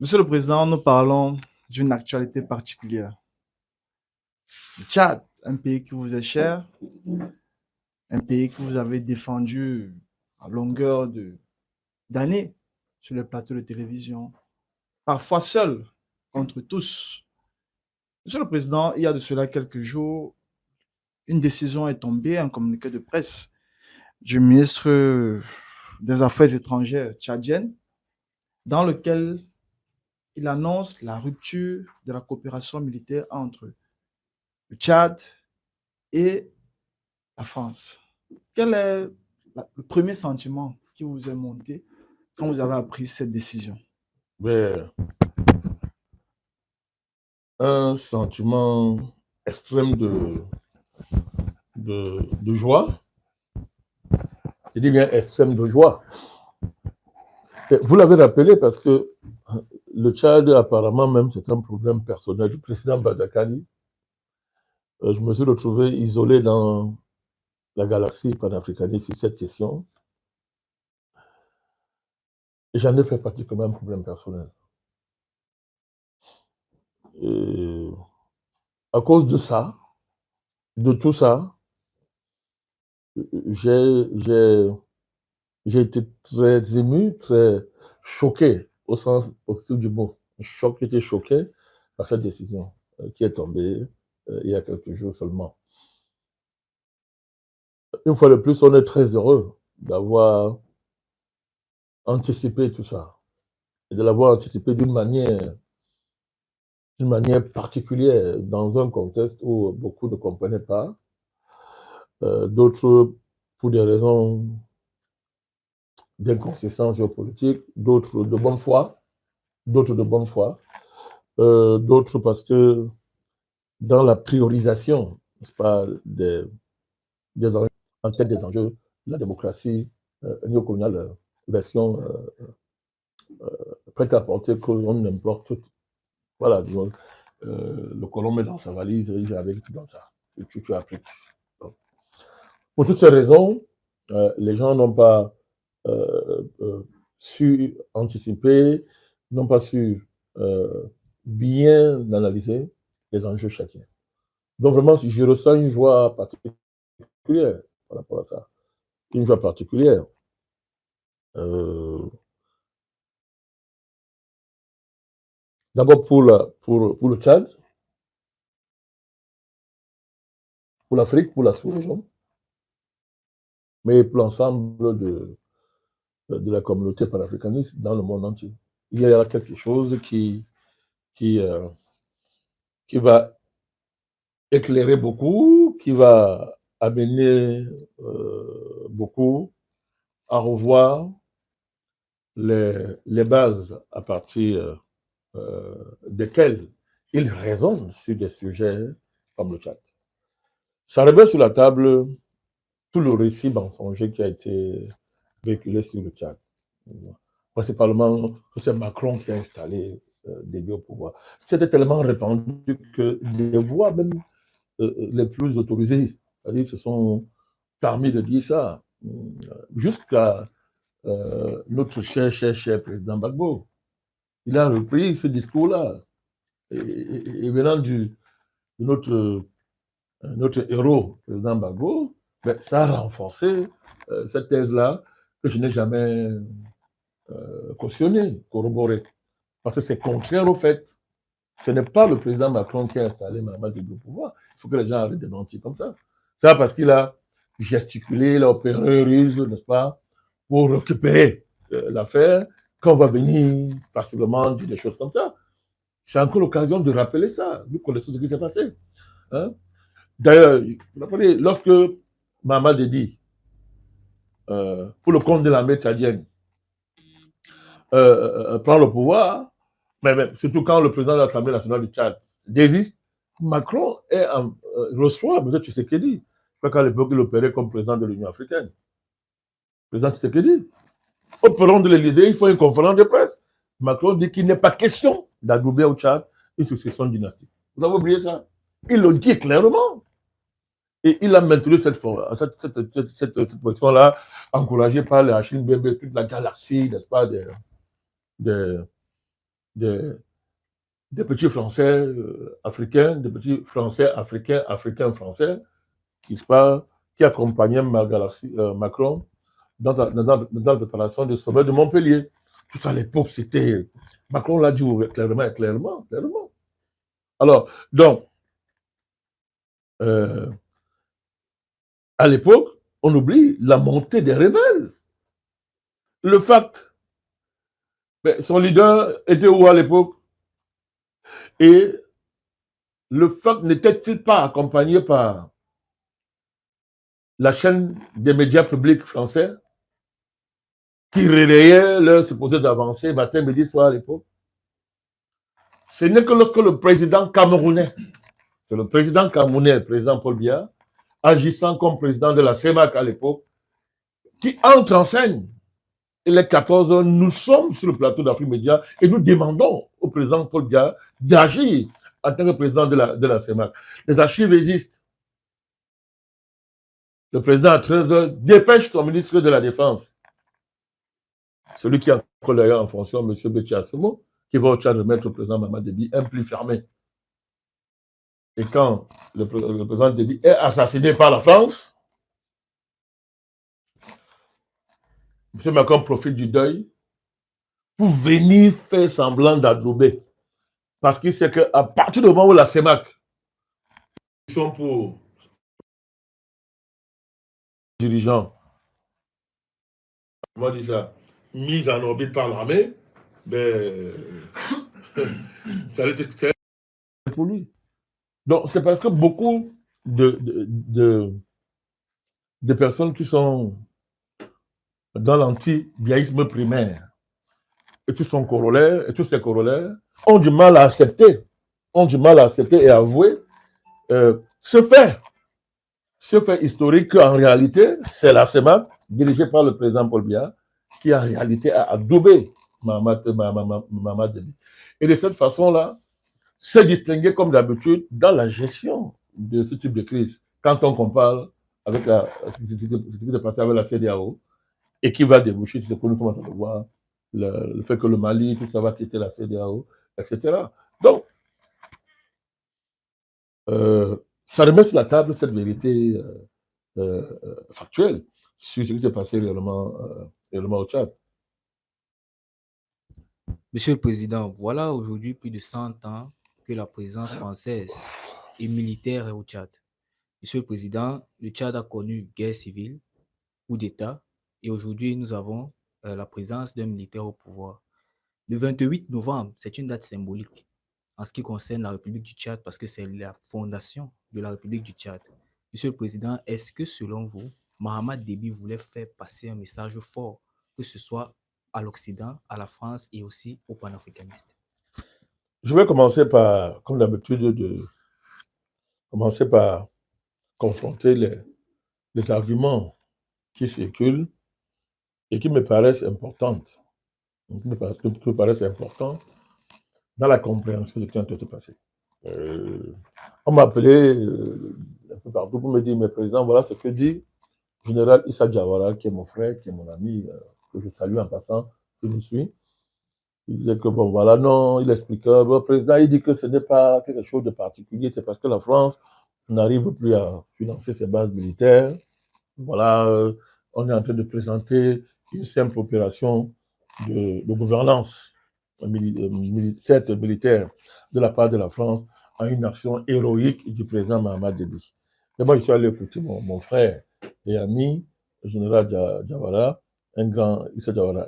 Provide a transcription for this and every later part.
Monsieur le Président, nous parlons d'une actualité particulière. Le Tchad, un pays qui vous est cher, un pays que vous avez défendu à longueur d'années sur les plateaux de télévision, parfois seul contre tous. Monsieur le Président, il y a de cela quelques jours, une décision est tombée, un communiqué de presse du ministre des Affaires étrangères tchadienne, dans lequel il annonce la rupture de la coopération militaire entre le Tchad et la France. Quel est le premier sentiment qui vous est monté quand vous avez appris cette décision? Mais un sentiment extrême de joie. Je dis bien extrême de joie. Et vous l'avez rappelé parce que le Tchad, apparemment même, c'est un problème personnel du président Badakani. Je me suis retrouvé isolé dans la galaxie panafricaniste sur cette question. Et j'en ai fait partie comme un problème personnel. Et à cause de ça, de tout ça, j'ai été très ému, très choqué, au sens positif du mot. J'étais choqué par cette décision qui est tombée il y a quelques jours seulement. Une fois de plus, on est très heureux d'avoir anticipé tout ça et de l'avoir anticipé d'une manière particulière dans un contexte où beaucoup ne comprenaient pas, d'autres pour des raisons d'inconsistance géopolitique, d'autres de bonne foi, d'autres parce que dans la priorisation, n'est-ce pas, des enjeux, en tête des enjeux, la démocratie néocoloniale, version prête à porter que l'on importe. Voilà, disons, le colon met dans sa valise, il vient avec tout dans ça. Tu appliques. Pour toutes ces raisons, les gens n'ont pas su anticiper, n'ont pas su bien analyser les enjeux chacun. Donc vraiment, je ressens une joie particulière par rapport à ça. Une joie particulière. D'abord pour le Tchad, pour l'Afrique, pour la sous-région, mais pour l'ensemble de la communauté panafricaniste dans le monde entier. Il y a quelque chose qui va éclairer beaucoup, qui va amener beaucoup à revoir les bases à partir desquelles ils raisonnent sur des sujets comme le Tchad. Ça remet sur la table tout le récit mensonger qui a été véhiculé sur le Tchad. Principalement que c'est Macron qui a installé Déby au pouvoir. C'était tellement répandu que des voix même les plus autorisées, c'est-à-dire se sont permis de dire ça, jusqu'à notre cher président Gbagbo. Il a repris ce discours-là. Et venant de notre héros, président Gbagbo, ben, ça a renforcé cette thèse-là que je n'ai jamais cautionnée, corroborée. Parce que c'est contraire au fait. Ce n'est pas le président Macron qui a installé Mahamadou au pouvoir. Il faut que les gens arrêtent de mentir comme ça. C'est parce qu'il a gesticulé, il a opéré ruse, n'est-ce pas, pour récupérer l'affaire, qu'on va venir passiblement dire des choses comme ça. C'est encore l'occasion de rappeler ça. Nous connaissons ce qui s'est passé. Hein? D'ailleurs, lorsque Mahamadou dit, pour le compte de l'armée tchadienne, prend le pouvoir, mais surtout quand le président de l'Assemblée nationale du Tchad désiste, Macron reçoit M. Tshisekedi. Je crois qu'à l'époque, il opérait comme président de l'Union africaine. Président Tshisekedi. Au perron de l'Élysée, il faut une conférence de presse. Macron dit qu'il n'est pas question d'adouber au Tchad une succession dynastique. Vous avez oublié ça? Il le dit clairement. Et il a maintenu cette position-là, encouragée par les Hachim Bébé, toute la galaxie, n'est-ce pas, des petits Français africains, des petits Français africains, africains français, qui accompagnaient Macron dans la préparation du sommet de Montpellier. Tout à l'époque, c'était... Macron l'a dit clairement. Alors, donc, à l'époque, on oublie la montée des rebelles. Le fait, son leader était où à l'époque? Et le fait n'était-il pas accompagné par la chaîne des médias publics français qui relayait leurs supposées avancées matin, midi, soir à l'époque? Ce n'est que lorsque le président camerounais, c'est le président camerounais, le président Paul Biya, agissant comme président de la CEMAC à l'époque, qui entre en scène. Il est 14 heures, nous sommes sur le plateau d'Afrique Média et nous demandons au président Paul Biya d'agir en tant que président de la CEMAC. Les archives existent. Le président à 13 heures dépêche son ministre de la Défense, celui qui a encore d'ailleurs en fonction, M. Béchi Assomo, qui va au Tchad remettre au président Mamad Déby un pli fermé. Et quand le président Déby est assassiné par la France, M. Macron profite du deuil pour venir faire semblant d'adouber. Parce qu'il sait qu'à partir du moment où la CEMAC, ils sont pour dirigeants, comment dire ça, mis en orbite par l'armée, ben, ça allait être pour lui. Donc, c'est parce que beaucoup de personnes qui sont dans l'anti-biaïsme primaire et tous ses corollaires ont du mal à accepter et à avouer ce fait historique qu'en réalité, c'est la CEMAC, dirigée par le président Paul Biya, qui en réalité a adoubé Mamad Déby. Et de cette façon-là, s'est distingué comme d'habitude dans la gestion de ce type de crise. Quand on compare avec ce qui est passé avec la CEDEAO, et qui va déboucher, c'est ce que nous sommes en train de voir, le fait que le Mali, tout ça va quitter la CEDEAO, etc. Donc, ça remet sur la table cette vérité factuelle sur ce qui s'est passé réellement au Tchad. Monsieur le Président, voilà aujourd'hui plus de 100 ans que la présence française et militaire est au Tchad. Monsieur le Président, le Tchad a connu guerre civile, coup d'État, et aujourd'hui nous avons la présence d'un militaire au pouvoir. Le 28 novembre, c'est une date symbolique en ce qui concerne la République du Tchad parce que c'est la fondation de la République du Tchad. Monsieur le Président, est-ce que selon vous, Mamad Déby voulait faire passer un message fort, que ce soit à l'Occident, à la France et aussi aux panafricanistes? Je vais commencer par, comme d'habitude, confronter les arguments qui circulent et qui me paraissent importants. Dans la compréhension de ce qui est en train de se passer. On m'a appelé un peu partout pour me dire, mais président, voilà ce que dit le général Issa Diawara, qui est mon frère, qui est mon ami, que je salue en passant, s'il me suit. Il disait que bon, voilà, non, il expliquait, le président, il dit que ce n'est pas quelque chose de particulier, c'est parce que la France n'arrive plus à financer ses bases militaires. Voilà, on est en train de présenter une simple opération de gouvernance militaire de la part de la France à une action héroïque du président Mamad Déby. Mais moi, je suis allé écouter mon frère et ami, le général Diawara, un grand, Issa Diawara,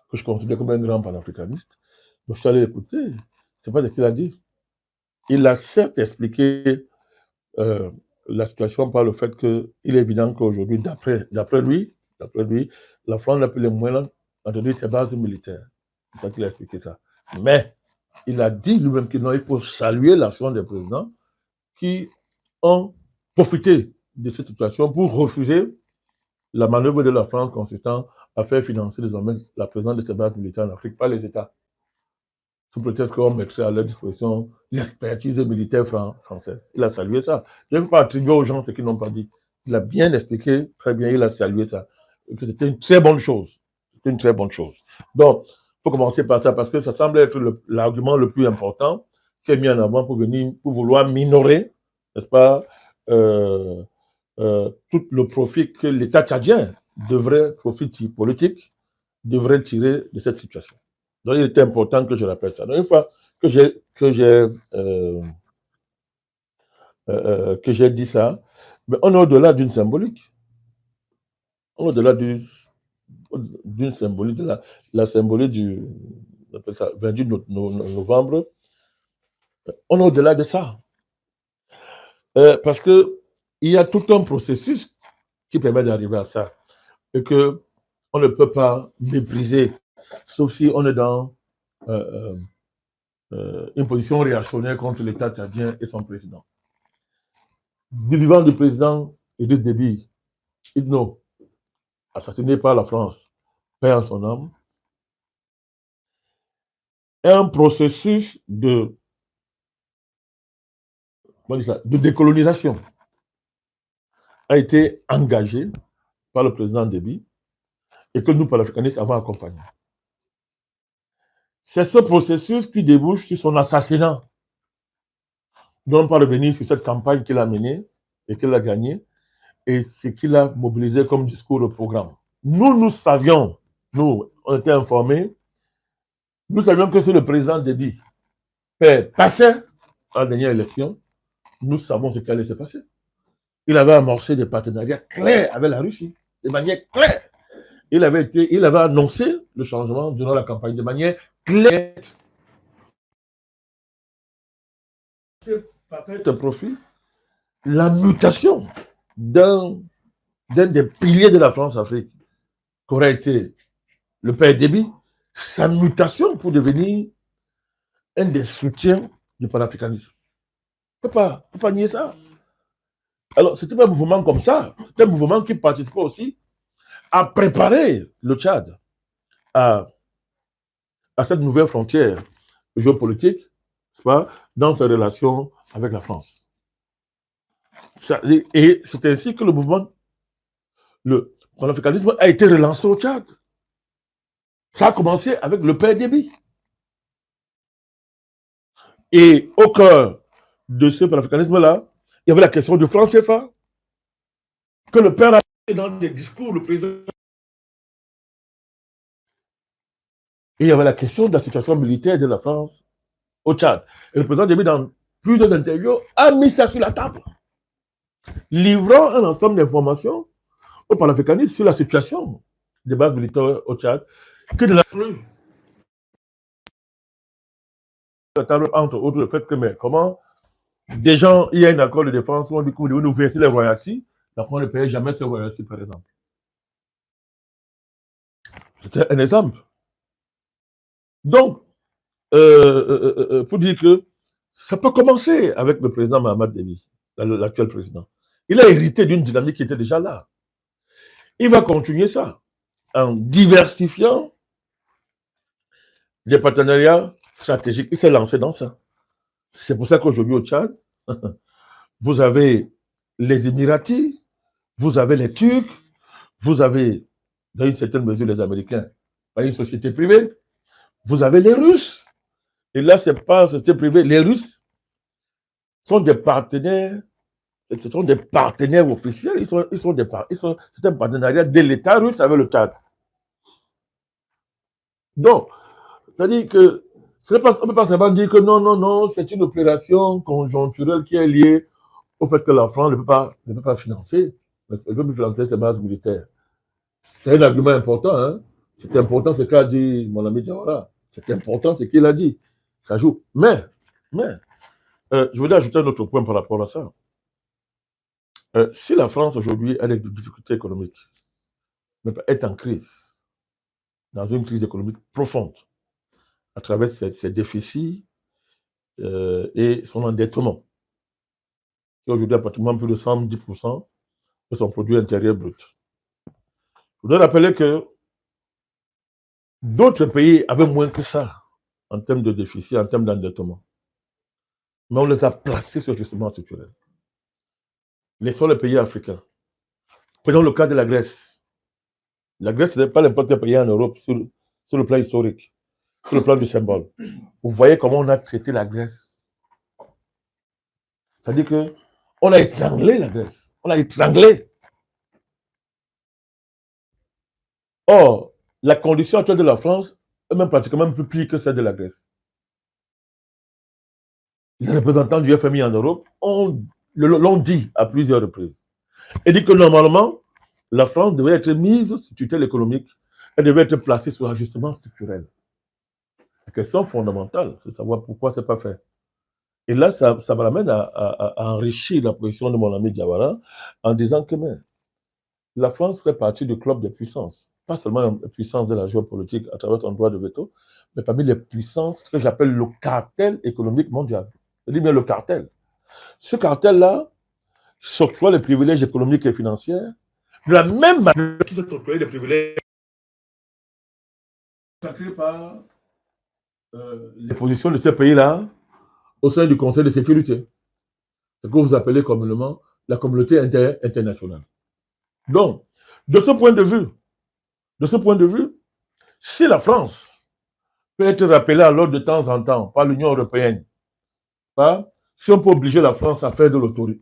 que je considère comme un grand panafricaniste. Je suis allé écouter, c'est pas ce qu'il a dit. Il a certes expliqué la situation par le fait qu'il est évident qu'aujourd'hui, d'après lui, la France n'a plus les moyens d'introduire ses bases militaires. C'est ça qu'il a expliqué ça. Mais il a dit lui-même qu'il faut saluer l'action des présidents qui ont profité de cette situation pour refuser la manœuvre de la France consistant à faire financer désormais la présence de ses bases militaires en Afrique par les États. Sous prétexte qu'on mettrait à leur disposition l'expertise militaire française. Il a salué ça. Je ne veux pas attribuer aux gens ce qu'ils n'ont pas dit. Il a bien expliqué, très bien, il a salué ça. C'était une très bonne chose. C'était une très bonne chose. Donc, il faut commencer par ça parce que ça semble être l'argument le plus important qui est mis en avant pour vouloir minorer, n'est-ce pas, tout le profit que l'État tchadien profit politique, devrait tirer de cette situation. Donc, il était important que je rappelle ça. Donc, une fois que j'ai dit ça, mais on est au-delà d'une symbolique. On est au-delà d'une symbolique, de la symbolique du 28 novembre. On est au-delà de ça. Parce qu'il y a tout un processus qui permet d'arriver à ça. Et qu'on ne peut pas mépriser, sauf si on est dans une position réactionnaire contre l'État tchadien et son président. Du vivant du président Idriss Déby, Itno, assassiné par la France, paix en son âme, un processus de décolonisation a été engagé par le président Déby et que nous, panafricanistes, avons accompagné. C'est ce processus qui débouche sur son assassinat. Nous n'allons pas revenir sur cette campagne qu'il a menée et qu'il a gagnée et ce qu'il a mobilisé comme discours au programme. Nous savions, nous, on était informés, nous savions que si le président Déby passait à la dernière élection, nous savons ce qui allait se passer. Il avait amorcé des partenariats clairs avec la Russie, de manière claire. Il avait annoncé le changement durant la campagne de manière claire. Par un profit, la mutation d'un des piliers de la France-Afrique, qu'aurait été le père Déby, sa mutation pour devenir un des soutiens du panafricanisme. On ne peut pas nier ça. Alors, c'était pas un mouvement comme ça. C'était un mouvement qui participait aussi à préparer le Tchad à cette nouvelle frontière géopolitique, pas, dans ses relations avec la France. Et c'est ainsi que le panafricanisme a été relancé au Tchad. Ça a commencé avec le père Déby. Et au cœur de ce panafricanisme-là, il y avait la question du franc CFA, que le père a fait dans des discours, le président. Et il y avait la question de la situation militaire de la France au Tchad. Et le président Déby, dans plusieurs interviews, a mis ça sur la table, livrant un ensemble d'informations au panafricanisme sur la situation des bases militaires au Tchad, que de la plus. La table, entre autres, le fait que, mais comment des gens, il y a un accord de défense où on dit que vous devez nous verser les royalties, la France ne payait jamais ces royalties, par exemple. C'était un exemple. Donc, pour dire que ça peut commencer avec le président Mahamat Déby, l'actuel président. Il a hérité d'une dynamique qui était déjà là. Il va continuer ça en diversifiant les partenariats stratégiques. Il s'est lancé dans ça. C'est pour ça qu'aujourd'hui au Tchad, vous avez les Émiratis, vous avez les Turcs, vous avez, dans une certaine mesure, les Américains, par une société privée, vous avez les Russes. Et là, ce n'est pas une société privée. Les Russes sont des partenaires, ce sont des partenaires officiels, c'est un partenariat de l'État russe avec le Tchad. Donc, c'est-à-dire que on ne peut pas seulement dire que non, c'est une opération conjoncturelle qui est liée au fait que la France ne peut pas financer, ne peut plus financer ses bases militaires. C'est un argument important. Hein? C'est important ce qu'a dit mon ami Diawara. C'est important ce qu'il a dit. Ça joue. Mais je voudrais ajouter un autre point par rapport à ça. Si la France aujourd'hui a des difficultés économiques, est en crise, dans une crise économique profonde, à travers ses déficits et son endettement, qui aujourd'hui a pratiquement plus de 110% de son produit intérieur brut. Je voudrais rappeler que d'autres pays avaient moins que ça en termes de déficit, en termes d'endettement. Mais on les a placés sur justement structurel. Laissons les pays africains. Prenons le cas de la Grèce. La Grèce, ce n'est pas n'importe quel pays en Europe sur le plan historique. sur le plan du symbole. Vous voyez comment on a traité la Grèce. C'est-à-dire qu'on a étranglé la Grèce. On l'a étranglé. Or, la condition actuelle de la France est même pratiquement plus pire que celle de la Grèce. Les représentants du FMI en Europe l'ont dit à plusieurs reprises. Et dit que normalement, la France devait être mise sous tutelle économique. Elle devait être placée sous ajustement structurel. La question fondamentale, c'est de savoir pourquoi ce n'est pas fait. Et là, ça me ramène à enrichir la position de mon ami Diawara en disant que la France fait partie du club des puissances. Pas seulement la puissance de la géopolitique à travers son droit de veto, mais parmi les puissances que j'appelle le cartel économique mondial. Je dis bien le cartel. Ce cartel-là s'octroie les privilèges économiques et financiers de la même manière qu'il s'octroie les privilèges consacrés par les positions de ces pays-là au sein du Conseil de sécurité. Ce que vous appelez communément la communauté internationale. Donc, de ce point de vue, si la France peut être rappelée à l'ordre de temps en temps par l'Union européenne, si on peut obliger la France à faire de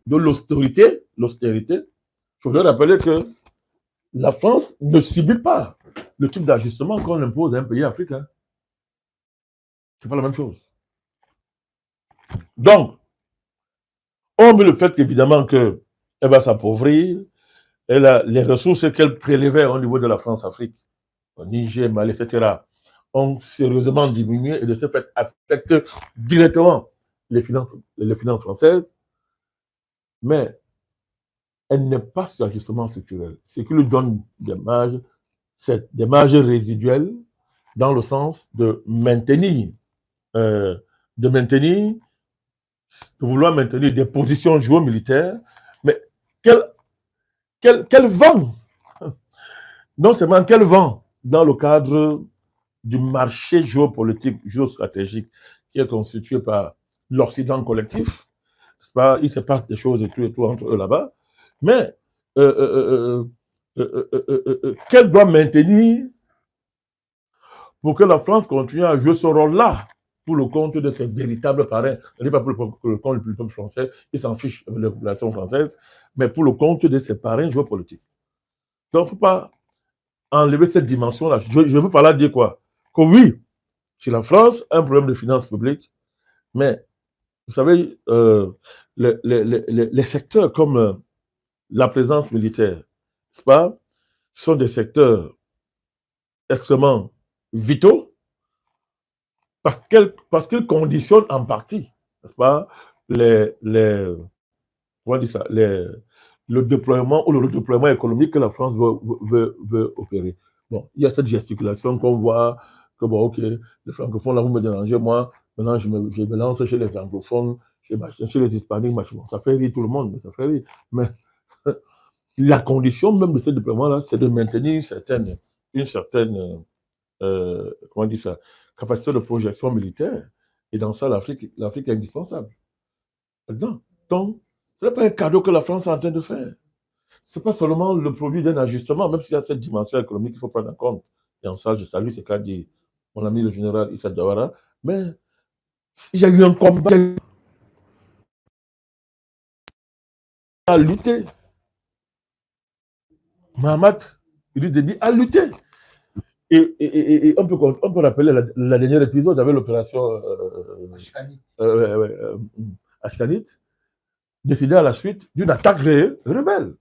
l'austérité, je voudrais rappeler que la France ne subit pas le type d'ajustement qu'on impose à un pays africain. Ce n'est pas la même chose. Donc, on met le fait évidemment qu'elle va s'appauvrir, les ressources qu'elle prélevait au niveau de la France-Afrique, Niger, Mali, etc., ont sérieusement diminué et de ce fait affectent directement les finances françaises, mais elle n'est pas sur ajustement structurel. Ce qui lui donne des marges, c'est des marges résiduelles dans le sens de vouloir maintenir des positions géomilitaires, mais quel vent, non seulement quel vent dans le cadre du marché géopolitique, géostratégique qui est constitué par l'Occident collectif. Il se passe des choses et tout entre eux là-bas, mais qu'elle doit maintenir pour que la France continue à jouer ce rôle-là pour le compte de ses véritables parrains. Je ne dis pas pour le compte du peuple français, il s'en fiche de la population française, mais pour le compte de ses parrains géopolitiques. Donc, il ne faut pas enlever cette dimension-là. Je veux par là dire quoi? Que oui, si la France a un problème de finances publiques, mais vous savez, les secteurs comme la présence militaire, n'est-ce pas, sont des secteurs extrêmement vitaux parce qu'ils conditionnent en partie, n'est-ce pas, comment dire ça, le déploiement ou le redéploiement économique que la France veut opérer. Bon, il y a cette gesticulation qu'on voit, que bon, ok, les francophones, là, vous me dérangez, moi, maintenant, je me lance chez les francophones, chez les hispaniques, machin. Ça fait rire tout le monde, mais ça fait rire. Mais la condition même de ce déploiement-là, c'est de maintenir une certaine comment dire ça, capacité de projection militaire. Et dans ça, l'Afrique est indispensable. Donc, ce n'est pas un cadeau que la France est en train de faire. Ce n'est pas seulement le produit d'un ajustement, même s'il y a cette dimension économique qu'il faut prendre en compte. Et en ça, je salue ce qu'a dit mon ami le général Issa Diawara. Mais il y a eu un combat à lutter. Mahamat, il dit à lutter. Et on peut rappeler la dernière épisode avec l'opération Ashkanit, décidée à la suite d'une attaque rebelle.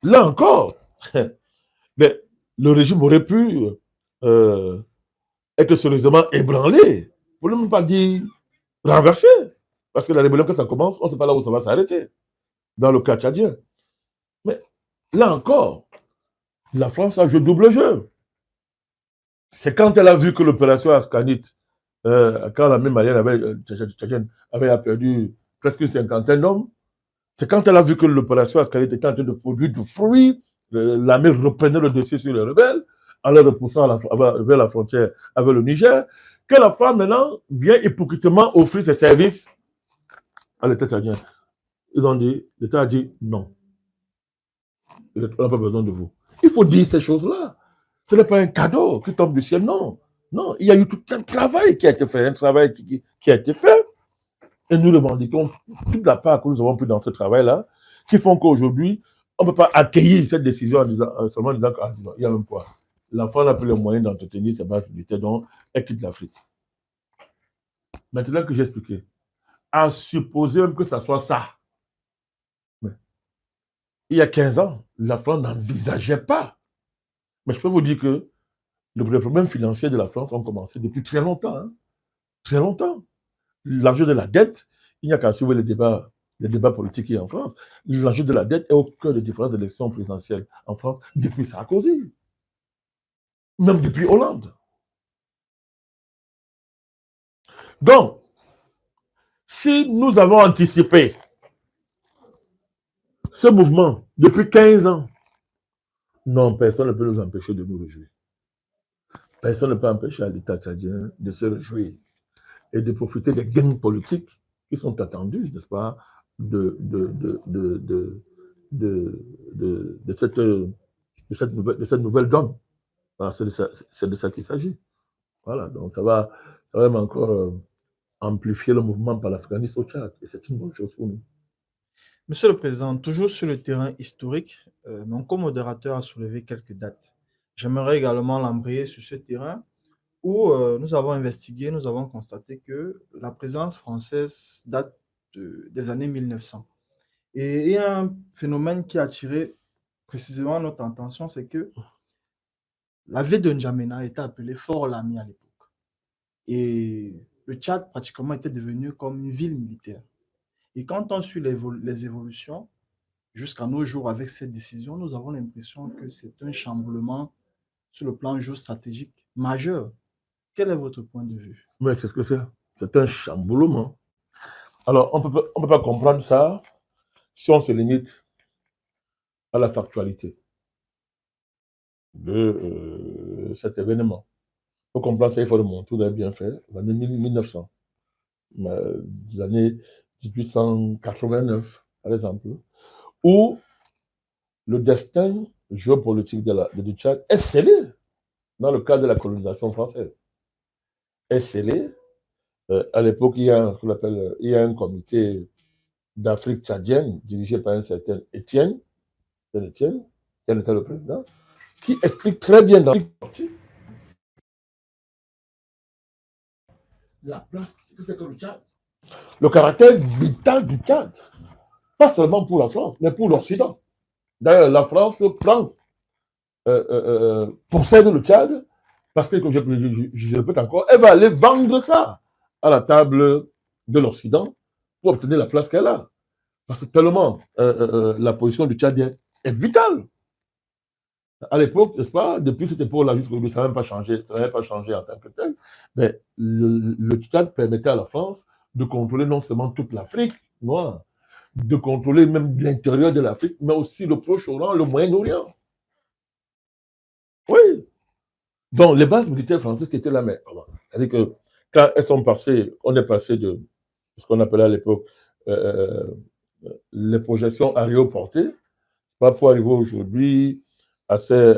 Là encore, mais le régime aurait pu être sérieusement ébranlé, pour ne même pas dire renversé, parce que la rébellion, quand ça commence, on ne sait pas là où ça va s'arrêter, dans le cas tchadien. Mais là encore, la France a joué double jeu. C'est quand elle a vu que l'opération Afghanite, quand la même manière avait perdu presque une cinquantaine d'hommes, c'est quand elle a vu que l'opération Afghanite était en train de produire du fruit, l'armée reprenait le dessus sur les rebelles, en les repoussant vers la frontière avec le Niger, que la France maintenant vient hypocritement offrir ses services à l'État tchadien. Ils ont dit, l'État a dit non. On n'a pas besoin de vous. Il faut dire ces choses-là. Ce n'est pas un cadeau qui tombe du ciel, non. Non, il y a eu tout un travail qui a été fait, un travail qui a été fait. Et nous revendiquons toute la part que nous avons pris dans ce travail-là, qui font qu'aujourd'hui, on ne peut pas accueillir cette décision seulement en disant qu'il y a même quoi. L'enfant n'a plus les moyens d'entretenir ses bases militaires, donc elle quitte l'Afrique. Maintenant que j'ai expliqué, à supposer même que ça soit ça, mais il y a 15 ans, la France n'envisageait pas. Mais je peux vous dire que les problèmes financiers de la France ont commencé depuis très longtemps. Hein, très longtemps. L'enjeu de la dette, il n'y a qu'à suivre les débats politiques en France. L'enjeu de la dette est au cœur des différentes élections présidentielles en France depuis Sarkozy, même depuis Hollande. Donc, si nous avons anticipé ce mouvement depuis 15 ans, non, personne ne peut nous empêcher de nous réjouir. Personne ne peut empêcher à l'État tchadien de se réjouir et de profiter des gains politiques qui sont attendus, n'est-ce pas, de cette nouvelle donne. Voilà, c'est de ça qu'il s'agit. Voilà, donc ça va même encore amplifier le mouvement panafricaniste au Tchad, et c'est une bonne chose pour nous. Monsieur le Président, toujours sur le terrain historique, mon co-modérateur a soulevé quelques dates. J'aimerais également l'embrayer sur ce terrain où nous avons investigué, nous avons constaté que la présence française date des années 1900. Et il y a un phénomène qui a attiré précisément notre attention, c'est que la ville de N'Djamena était appelée Fort Lami à l'époque. Et le Tchad pratiquement était devenu comme une ville militaire. Et quand on suit les évolutions, jusqu'à nos jours avec cette décision, nous avons l'impression que c'est un chamboulement sur le plan géostratégique majeur. Quel est votre point de vue? Mais c'est ce que c'est. C'est un chamboulement. Alors, on ne peut pas comprendre ça si on se limite à la factualité de cet événement. Pour comprendre ça, il faut remonter, vous avez bien fait, l'année 1900, les années 1889, par exemple, où le destin géopolitique du Tchad est scellé dans le cadre de la colonisation française. Est scellé. À l'époque, il y a un comité d'Afrique tchadienne dirigé par un certain Étienne, qui était le président, qui explique très bien dans la place que c'est que le Tchad. Le caractère vital du Tchad. Pas seulement pour la France, mais pour l'Occident. D'ailleurs, la France possède le Tchad parce que, comme je le répète encore, elle va aller vendre ça à la table de l'Occident pour obtenir la place qu'elle a. Parce que tellement la position du Tchadien est vitale. À l'époque, n'est-ce pas, depuis cette époque-là jusqu'aujourd'hui, ça n'a même pas changé, en tant que tel, mais le Tchad permettait à la France de contrôler non seulement toute l'Afrique noire, de contrôler même l'intérieur de l'Afrique, mais aussi le Proche-Orient, le Moyen-Orient. Oui. Donc, les bases militaires françaises qui étaient là, mais c'est-à-dire que quand elles sont passées, on est passé de ce qu'on appelait à l'époque les projections aéroportées, pas pour arriver aujourd'hui à ces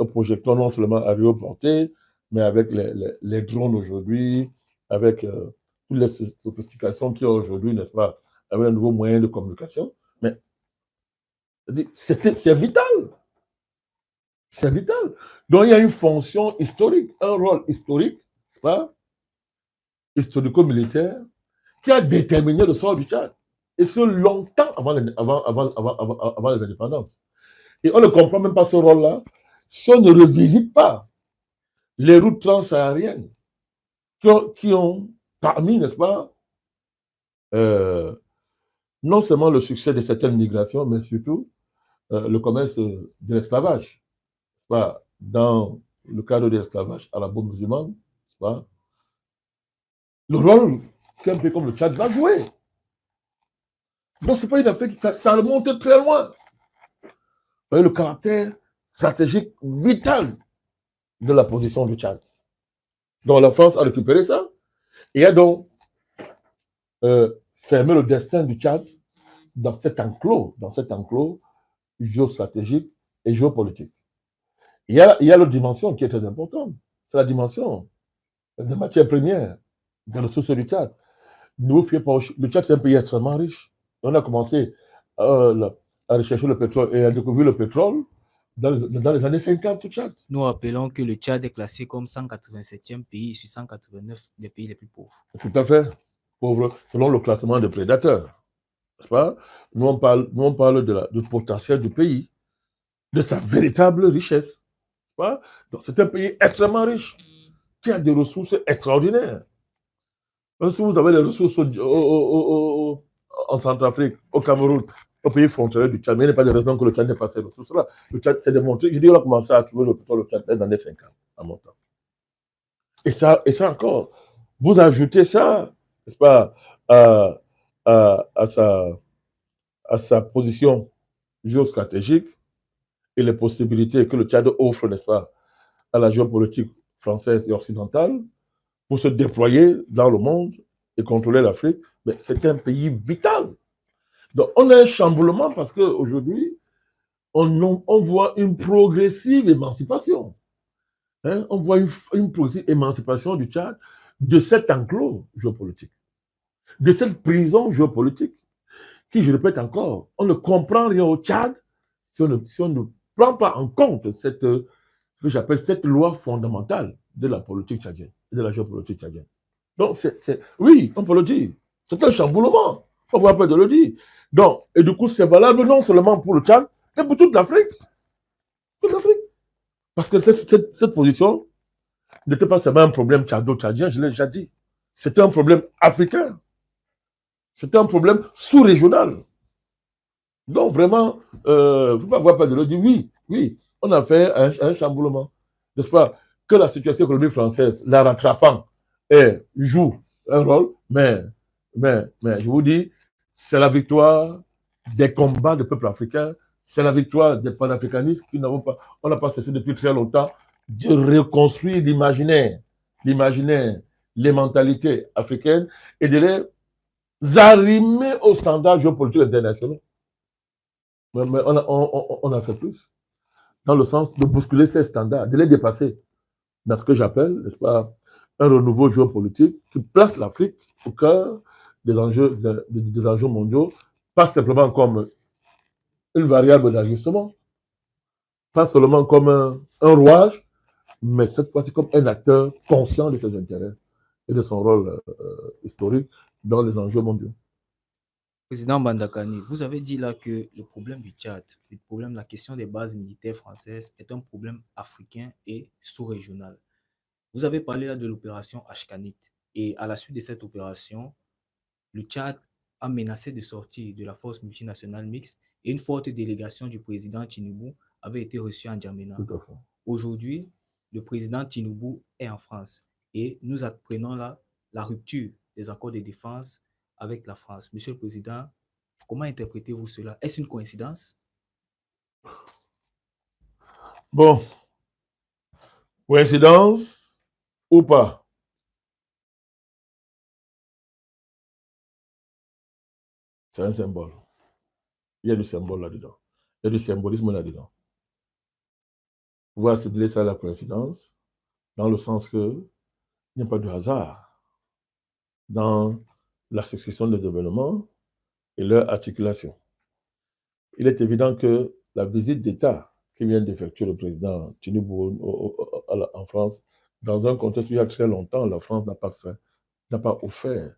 projecteurs non seulement aéroportés, mais avec les drones aujourd'hui, avec toutes les sophistications qu'il y a aujourd'hui, n'est-ce pas, avec un nouveau moyen de communication. Mais c'est vital. C'est vital. Donc, il y a une fonction historique, un rôle historique, historico-militaire, qui a déterminé le sort du Tchad. Et ce, longtemps avant les indépendances. Et on ne comprend même pas ce rôle-là si on ne revisite pas les routes transsahariennes qui ont permis, n'est-ce pas, non seulement le succès de certaines migrations, mais surtout le commerce de l'esclavage. Dans le cadre de l'esclavage arabo-musulman, le rôle qu'un pays comme le Tchad va jouer. Donc, ce n'est pas une affaire qui ça remonte très loin. Vous voyez le caractère stratégique vital de la position du Tchad. Donc, la France a récupéré ça et a donc fermé le destin du Tchad dans cet enclos géostratégique et géopolitique. Il y a l'autre dimension qui est très importante. C'est la dimension des matières premières, des ressources du Tchad. Le Tchad, c'est un pays extrêmement riche. On a commencé à rechercher le pétrole et à découvrir le pétrole dans les années 50 au Tchad. Nous rappelons que le Tchad est classé comme 187e pays sur 189 des pays les plus pauvres. Tout à fait. Pauvre, selon le classement des prédateurs. N'est-ce pas? Nous, on parle du potentiel du pays, de sa véritable richesse. N'est-ce pas? Donc, c'est un pays extrêmement riche, qui a des ressources extraordinaires. Donc, si vous avez des ressources en Centrafrique, au Cameroun, au pays frontalier du Tchad, mais il n'y a pas de raison que le Tchad n'ait pas ces ressources-là. Le Tchad s'est démontré. Je dis, on a commencé à trouver le pétrole au Tchad dans les années 50, à mon temps. Et ça encore, vous ajoutez ça, n'est-ce pas, à sa position géostratégique et les possibilités que le Tchad offre, n'est-ce pas, à la géopolitique française et occidentale pour se déployer dans le monde et contrôler l'Afrique, mais c'est un pays vital. Donc, on a un chamboulement parce qu'aujourd'hui, on voit une progressive émancipation. Hein? On voit une progressive émancipation du Tchad de cet enclos géopolitique, de cette prison géopolitique, qui, je répète encore, on ne comprend rien au Tchad si on ne prend pas en compte ce que j'appelle cette loi fondamentale de la politique tchadienne, de la géopolitique tchadienne. Donc, oui, on peut le dire, c'est un chamboulement, on ne voit pas de le dire. Donc, et du coup, c'est valable non seulement pour le Tchad, mais pour toute l'Afrique. Toute l'Afrique. Parce que cette position n'était pas seulement un problème tchado-tchadien, je l'ai déjà dit. C'était un problème africain. C'était un problème sous-régional. Donc, vraiment, il ne faut pas avoir peur de le dire. Oui, on a fait un chamboulement. N'est-ce pas? Que la situation économique française, la rattrapant, joue un rôle, mais je vous dis, c'est la victoire des combats du peuple africain, c'est la victoire des panafricanistes qui n'avons pas, on n'a pas cessé depuis très longtemps de reconstruire l'imaginaire, les mentalités africaines et de les arrimer aux standards géopolitiques internationaux. Mais on a fait plus, dans le sens de bousculer ces standards, de les dépasser, dans ce que j'appelle, n'est-ce pas, un renouveau géopolitique qui place l'Afrique au cœur des enjeux mondiaux, pas simplement comme une variable d'ajustement, pas seulement comme un rouage, mais cette fois-ci comme un acteur conscient de ses intérêts et de son rôle historique dans les enjeux mondiaux. Président Bandakani, vous avez dit là que le problème du Tchad, la question des bases militaires françaises est un problème africain et sous-régional. Vous avez parlé là de l'opération Ashkanit et à la suite de cette opération, le Tchad a menacé de sortir de la force multinationale mixte et une forte délégation du président Tinubu avait été reçue en N'Djamena. Aujourd'hui, le président Tinubu est en France et nous apprenons là la rupture des accords de défense avec la France. Monsieur le Président, comment interprétez-vous cela? Est-ce une coïncidence? Bon, coïncidence ou pas? C'est un symbole. Il y a du symbole là-dedans. Il y a du symbolisme là-dedans. On va assimiler ça à la coïncidence, dans le sens que il n'y a pas de hasard dans la succession des événements et leur articulation. Il est évident que la visite d'État qui vient d'effectuer le président Tinubu en France, dans un contexte où il y a très longtemps, la France n'a pas offert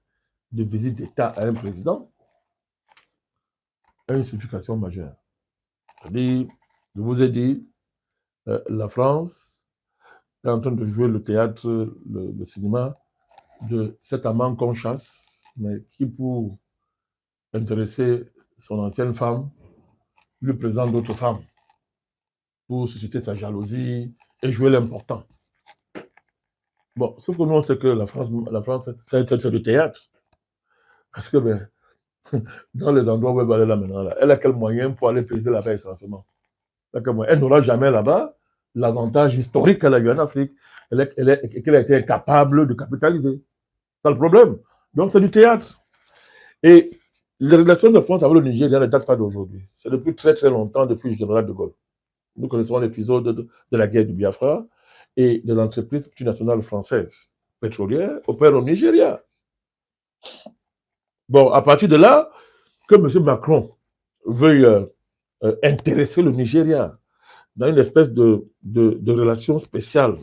de visite d'État à un président, a une signification majeure. C'est-à-dire, je vous ai dit, la France est en train de jouer le théâtre, le cinéma de cet amant qu'on chasse, mais qui, pour intéresser son ancienne femme, lui présente d'autres femmes pour susciter sa jalousie et jouer l'important. Bon, sauf que nous, on sait que la France c'est du théâtre. Parce que, dans les endroits où elle va aller là maintenant, elle a quel moyen pour aller payer là-bas essentiellement? Elle n'aura jamais là-bas l'avantage historique qu'elle a eu en Afrique et qu'elle a été incapable de capitaliser. C'est le problème. Donc, c'est du théâtre. Et les relations de France avec le Nigeria ne datent pas d'aujourd'hui. C'est depuis très très longtemps, depuis le général de Gaulle. Nous connaissons l'épisode de la guerre du Biafra et de l'entreprise multinationale française, pétrolière opère au Nigeria. Bon, à partir de là, que M. Macron veuille intéresser le Nigeria dans une espèce de relation spéciale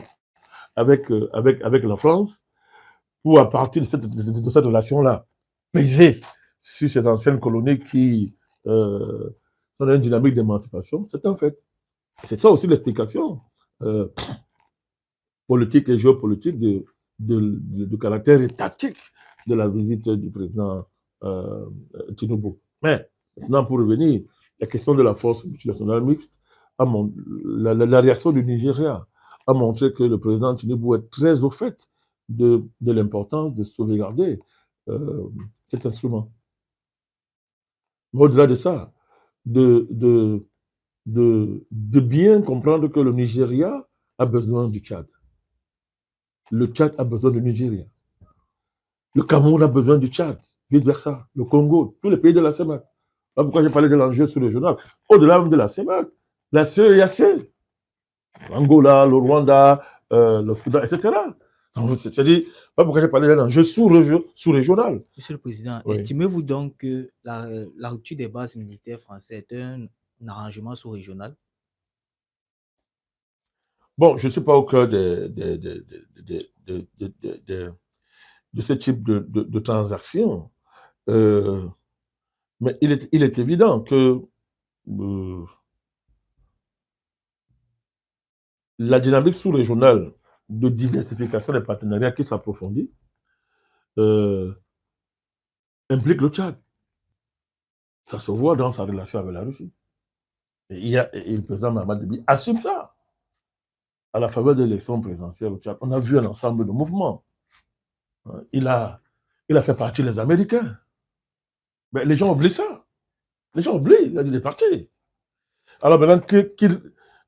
avec la France, pour, à partir de cette relation-là, peser sur ces anciennes colonies qui sont dans une dynamique d'émancipation, c'est un fait. C'est ça aussi l'explication politique et géopolitique du caractère étatique de la visite du président Tinubu. Mais maintenant, pour revenir, la question de la force multinationale mixte, la réaction du Nigeria a montré que le président Tinubu est très au fait de l'importance de sauvegarder cet instrument. Mais au-delà de ça, de bien comprendre que le Nigeria a besoin du Tchad. Le Tchad a besoin du Nigeria. Le Cameroun a besoin du Tchad, vice-versa. Le Congo, tous les pays de la CEMAC. Voilà pourquoi j'ai parlé de l'enjeu sous-régional. Au-delà même de la CEMAC, la CEEAC, Angola, le Rwanda, le Soudan, etc. C'est-à-dire, voilà pourquoi j'ai parlé d'un enjeu sous-régional. Monsieur le Président, Oui. estimez-vous donc que la rupture des bases militaires françaises est un arrangement sous-régional? Bon, je ne suis pas au cœur de ce type de transaction, mais il est évident que la dynamique sous-régionale de diversification des partenariats qui s'approfondit implique le Tchad. Ça se voit dans sa relation avec la Russie. Et le président Mahamat Déby assume ça. À la faveur de l'élection présidentielle au Tchad, on a vu un ensemble de mouvements. Il a fait partie des Américains. Mais les gens oublient ça. Les gens oublient, il est parti. Alors maintenant,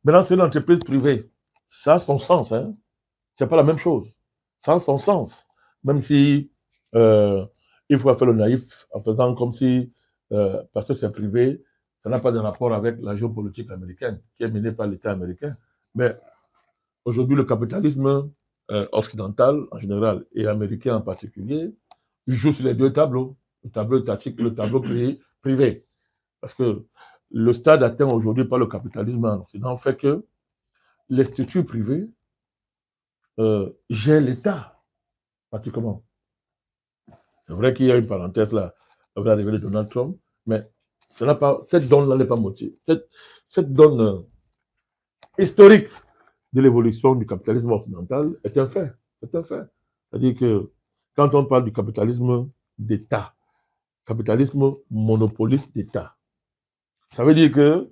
maintenant c'est une entreprise privée. Ça a son sens. Hein? Ce n'est pas la même chose. Ça a son sens. Même si il faut faire le naïf en faisant comme si, parce que c'est privé, ça n'a pas de rapport avec la géopolitique américaine qui est menée par l'État américain. Mais aujourd'hui, le capitalisme occidental en général et américain en particulier joue sur les deux tableaux. Le tableau étatique et le tableau privé. Parce que le stade atteint aujourd'hui par le capitalisme en Occident fait que les structures privées gèrent l'État, pratiquement. C'est vrai qu'il y a une parenthèse là, avec l'arrivée de Donald Trump, mais cette donne-là n'est pas motivée. Cette donne historique de l'évolution du capitalisme occidental est un fait. C'est un fait. C'est-à-dire que quand on parle du capitalisme d'État, capitalisme monopoliste d'État, ça veut dire que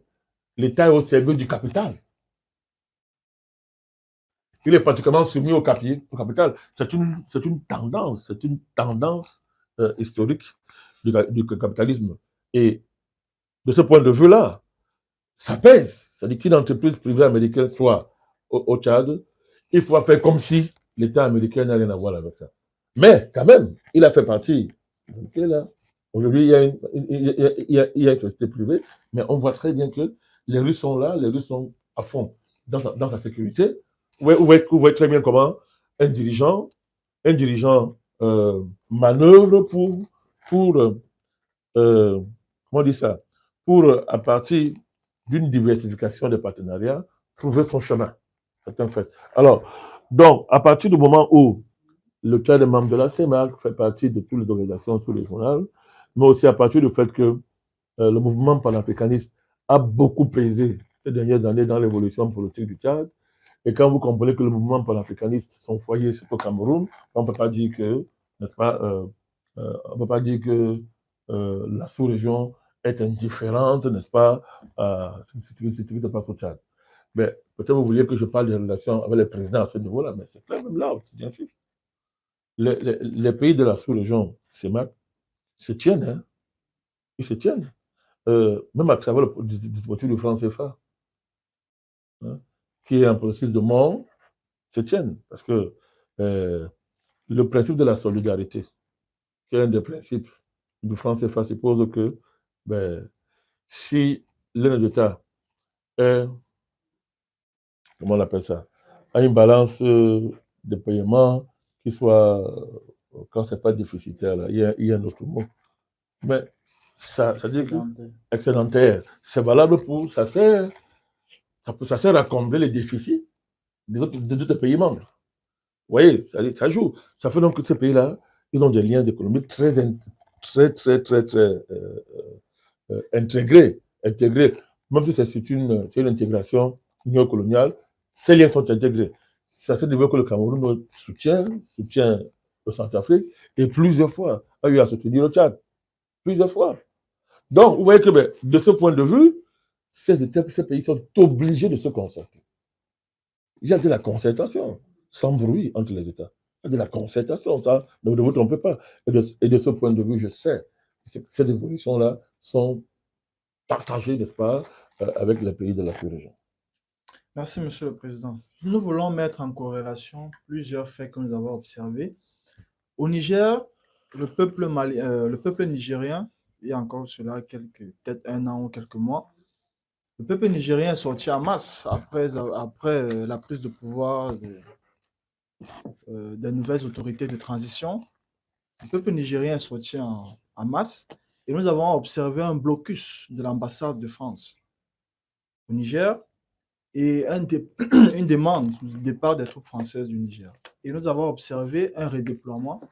l'État est au service du capital. Il est pratiquement soumis au capital. C'est une tendance historique du capitalisme. Et de ce point de vue-là, ça pèse. C'est-à-dire qu'une entreprise privée américaine soit au Tchad, il faut faire comme si l'État américain n'a rien à voir avec ça. Mais quand même, il a fait partie. Aujourd'hui, il y a une société privée, mais on voit très bien que les Russes sont là, les Russes sont à fond dans sa sécurité. Vous voyez très bien comment un dirigeant manœuvre pour comment on dit ça, pour, à partir d'une diversification des partenariats, trouver son chemin. C'est un fait. Alors, donc, à partir du moment où le Tchad est membre de la CEMAC, fait partie de toutes les organisations sous-régionales, mais aussi à partir du fait que le mouvement panafricaniste a beaucoup pesé ces dernières années dans l'évolution politique du Tchad. Et quand vous comprenez que le mouvement panafricaniste, son foyer, c'est au Cameroun, on ne peut pas dire que, n'est-ce pas, on peut pas dire que la sous-région est indifférente, n'est-ce pas, c'est pas au Tchad. Mais peut-être vous vouliez que je parle des relations avec les présidents à ce niveau-là, mais c'est quand même là où j'insiste. Les pays de la sous-région, CEMAC, se tiennent, hein, ils se tiennent, même à travers le dispositif de franc CFA, hein, qui est un processus de mort, se tiennent. Parce que le principe de la solidarité, qui est un des principes du franc CFA, suppose que si l'un des États est, comment on appelle ça, a une balance de paiement qui soit, quand c'est pas déficitaire, là, il y a un autre mot. Mais ça dit que excédentaire, c'est valable pour, ça sert à combler les déficits des autres pays membres. Vous voyez, ça joue. Ça fait donc que ces pays-là, ils ont des liens économiques très intégrés. Même si c'est une intégration néocoloniale, ces liens sont intégrés. Ça se développe que le Cameroun soutient le Centrafrique et plusieurs fois a eu à soutenir le Tchad. Plusieurs fois. Donc, vous voyez que de ce point de vue, ces pays sont obligés de se concerter. Il y a de la concertation, sans bruit entre les États. Il y a de la concertation, ça, ne vous trompez pas. Et de ce point de vue, je sais que ces évolutions-là sont partagées, n'est-ce pas, avec les pays de la sous-région. Merci, Monsieur le Président. Nous voulons mettre en corrélation plusieurs faits que nous avons observés. Au Niger, le peuple nigérien, il y a encore cela peut-être un an ou quelques mois, le peuple nigérien est sorti en masse après la prise de pouvoir des nouvelles autorités de transition. Le peuple nigérien est sorti en masse et nous avons observé un blocus de l'ambassade de France au Niger et une demande du départ des troupes françaises du Niger. Et nous avons observé un redéploiement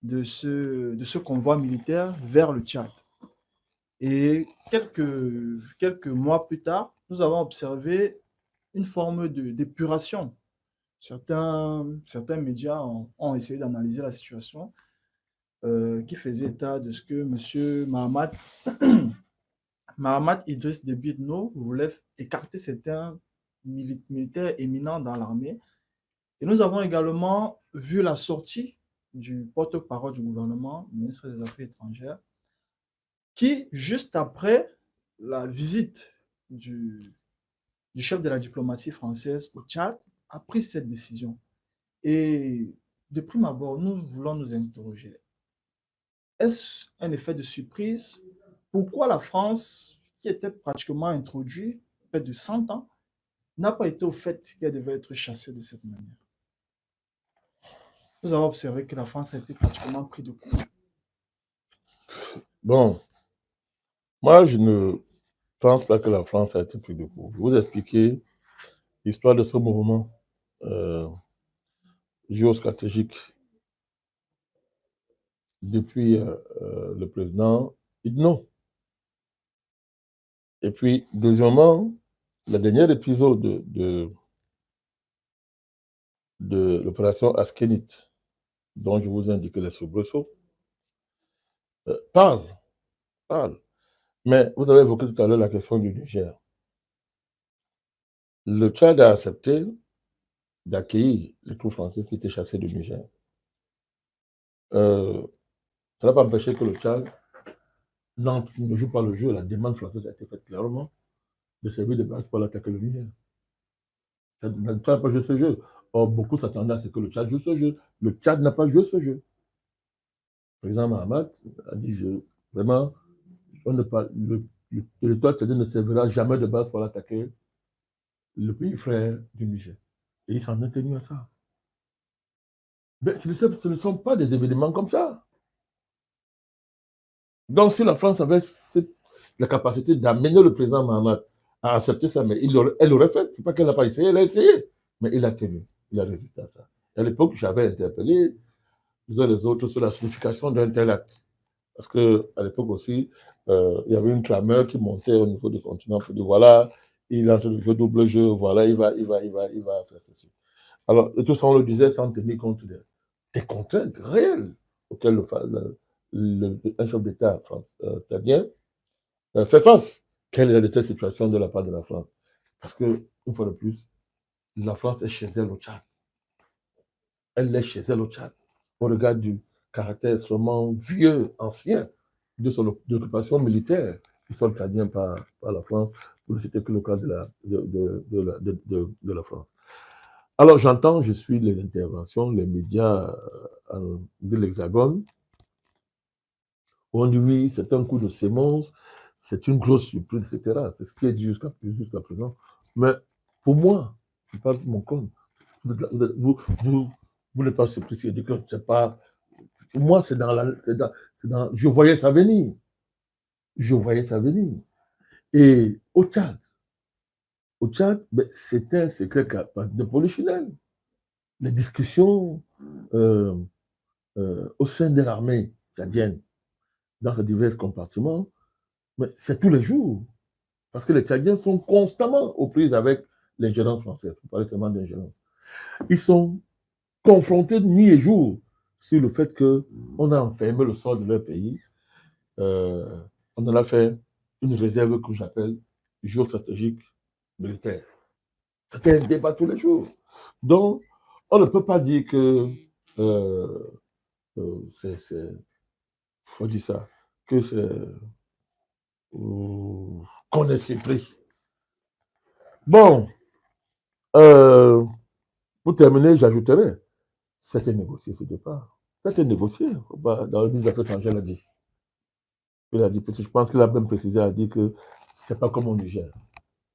de ce convoi militaire vers le Tchad. Et quelques mois plus tard, nous avons observé une forme d'épuration. Certains médias ont essayé d'analyser la situation qui faisait état de ce que M. Mahamat Idriss Déby Itno voulait écarter certains militaires éminents dans l'armée. Et nous avons également vu la sortie du porte-parole du gouvernement, ministre des Affaires étrangères, qui, juste après la visite du chef de la diplomatie française au Tchad, a pris cette décision. Et de prime abord, nous voulons nous interroger. Est-ce un effet de surprise? Pourquoi la France, qui était pratiquement introduite, près de 100 ans, n'a pas été au fait qu'elle devait être chassée de cette manière? Nous avons observé que la France a été pratiquement prise de coup. Bon, moi, je ne pense pas que la France a été prise de coup. Je vais vous expliquer l'histoire de ce mouvement géostratégique depuis le président Idno. Et puis, deuxièmement, le dernier épisode de l'opération Askenit, dont je vous ai indiqué les soubresauts, parle. Mais vous avez évoqué tout à l'heure la question du Niger. Le Tchad a accepté d'accueillir les troupes françaises qui étaient chassées du Niger. Ça n'a pas empêché que le Tchad ne joue pas le jeu. La demande française a été faite clairement de servir de base pour l'attaquer le Niger. Le Tchad n'a pas joué ce jeu. Or, beaucoup s'attendaient à ce que le Tchad joue ce jeu. Le Tchad n'a pas joué ce jeu. Le président Mahamat a dit vraiment, le territoire tchadien ne servira jamais de base pour l'attaquer le pays frère du Niger. Et il s'en est tenu à ça. Mais ce ne sont pas des événements comme ça. Donc, si la France avait la capacité d'amener le président Mahamat à accepter ça, mais elle l'aurait fait. Ce n'est pas qu'elle n'a pas essayé, elle a essayé. Mais il a tenu, il a résisté à ça. Et à l'époque, j'avais interpellé les uns les autres sur la signification d'un tel acte. Parce qu'à l'époque aussi, il y avait une clameur qui montait au niveau du continent pour dire voilà, il lance le jeu double jeu, voilà, il va faire ceci. Alors, tout ça, on le disait sans tenir compte des contraintes réelles auxquelles un chef d'État italien fait face. Quelle est cette situation de la part de la France? Parce que, une fois de plus, la France est chez elle au Tchad. Elle est chez elle au Tchad. Au regard du caractère extrêmement vieux, ancien de son occupation militaire qui sont tchadiens par la France, pour ne citer que le cas de la France. Alors j'entends, je suis les interventions, les médias de l'Hexagone. On dit oui, c'est un coup de sémence, c'est une grosse surprise, etc. C'est ce qui est dit jusqu'à présent. Mais pour moi, je parle de mon compte. Vous Vous n'êtes pas surpris, c'est que c'est pas. Moi, je voyais ça venir. Je voyais ça venir. Et au Tchad, ben, c'était un secret de polichinelle. Les discussions euh, au sein de l'armée tchadienne, dans ces divers compartiments, mais c'est tous les jours. Parce que les Tchadiens sont constamment aux prises avec l'ingérence française. Vous parlez seulement d'ingérence. Ils sont confrontés nuit et jour sur le fait qu'on a enfermé le sol de leur pays. On en a fait une réserve que j'appelle géostratégique militaire. C'était un débat tous les jours. Donc, on ne peut pas dire que on dit ça, que c'est qu'on est surpris. Bon, pour terminer, j'ajouterai, c'était négocié ce départ. C'était négocié. Dans le ministre des Affaires étrangères, il a dit. Il a dit, parce que je pense qu'il a même précisé, il a dit que c'est pas comme on Niger.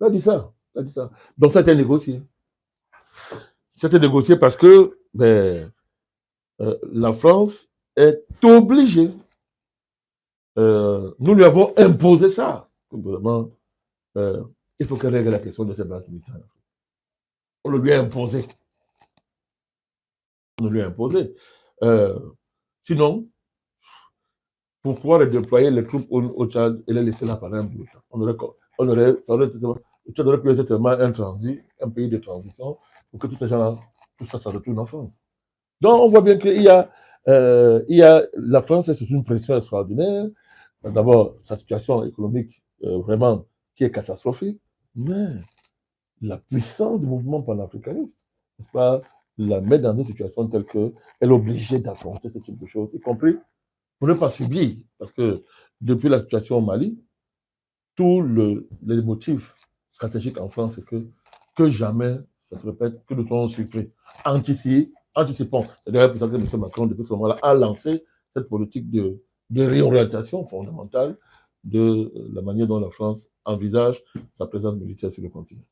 Il a dit ça. Il a dit ça. Donc, c'était négocié. C'était négocié parce que la France est obligée. Nous lui avons imposé ça. Vraiment, il faut qu'elle règle la question de ces bases militaires. On le lui a imposé. On le lui a imposé. Sinon, pour pouvoir déployer les troupes au Tchad et les laisser là pendant un bout de temps, le Tchad aurait pu être tellement un transit, un pays de transition, pour que tous ces gens-là, tout ça retourne en France. Donc, on voit bien qu'il y a, la France est sous une pression extraordinaire. D'abord, sa situation économique, vraiment, qui est catastrophique, mais la puissance du mouvement panafricaniste, n'est-ce pas, la met dans une situation telle qu'elle est obligée d'affronter ce type de choses, y compris pour ne pas subir, parce que depuis la situation au Mali, tous les motifs stratégiques en France, c'est que jamais ça se répète, que nous soyons surpris. Anticipons. C'est d'ailleurs pour ça que M. Macron, depuis ce moment-là, a lancé cette politique de réorientation fondamentale de la manière dont la France envisage sa présence militaire sur le continent.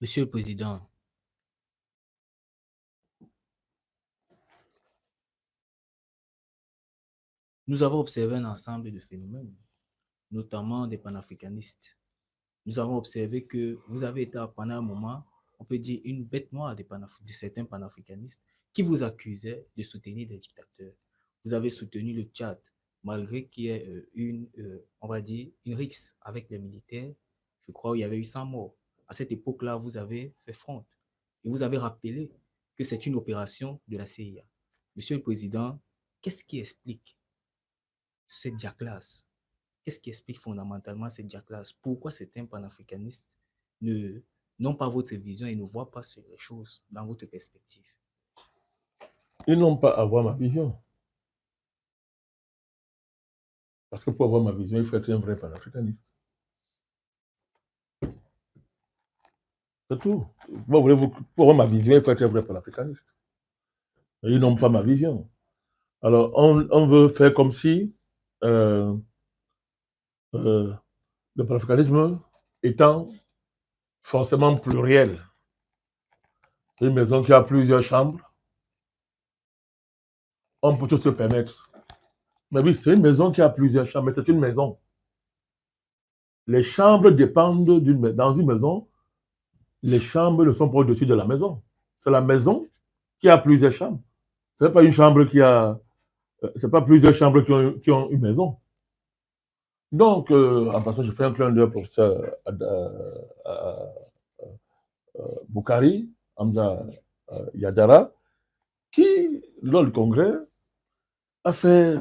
Monsieur le Président, nous avons observé un ensemble de phénomènes, notamment des panafricanistes. Nous avons observé que vous avez été pendant un moment, on peut dire, une bête noire de certains panafricanistes qui vous accusaient de soutenir des dictateurs. Vous avez soutenu le Tchad, malgré qu'il y ait on va dire, une rixe avec les militaires. Je crois qu'il y avait eu 100 morts. À cette époque-là, vous avez fait front. Et vous avez rappelé que c'est une opération de la CIA. Monsieur le Président, qu'est-ce qui explique cette jaclasse? Qu'est-ce qui explique fondamentalement cette jaclasse? Pourquoi certains panafricanistes n'ont pas votre vision et ne voient pas les choses dans votre perspective? Ils n'ont pas à avoir ma vision. Parce que pour avoir ma vision, il faut être un vrai panafricaniste. C'est tout. Pour avoir ma vision, il faut être un vrai panafricaniste. Ils n'ont pas ma vision. Alors, on veut faire comme si le panafricanisme étant forcément pluriel. C'est une maison qui a plusieurs chambres. On peut tout se permettre. Mais oui, c'est une maison qui a plusieurs chambres, mais c'est une maison. Les chambres dépendent dans une maison. Les chambres ne sont pas au-dessus de la maison. C'est la maison qui a plusieurs chambres. Ce n'est pas une chambre qui a... c'est pas plusieurs chambres qui ont une maison. Donc, en passant, je fais un clin d'œil pour ça Boukari, Hamza Yadara, qui, lors du congrès, a fait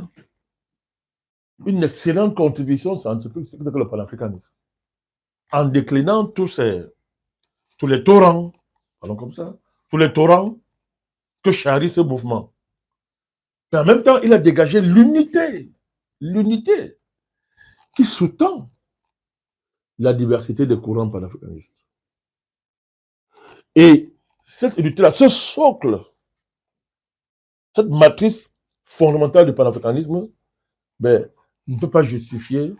une excellente contribution scientifique sur le panafricanisme, en déclinant tous les torrents, parlons comme ça, tous les torrents que charrie ce mouvement. Mais en même temps, il a dégagé l'unité qui sous-tend la diversité des courants panafricanistes. Et cette unité-là, ce socle, cette matrice fondamentale du panafricanisme, ne peut pas justifier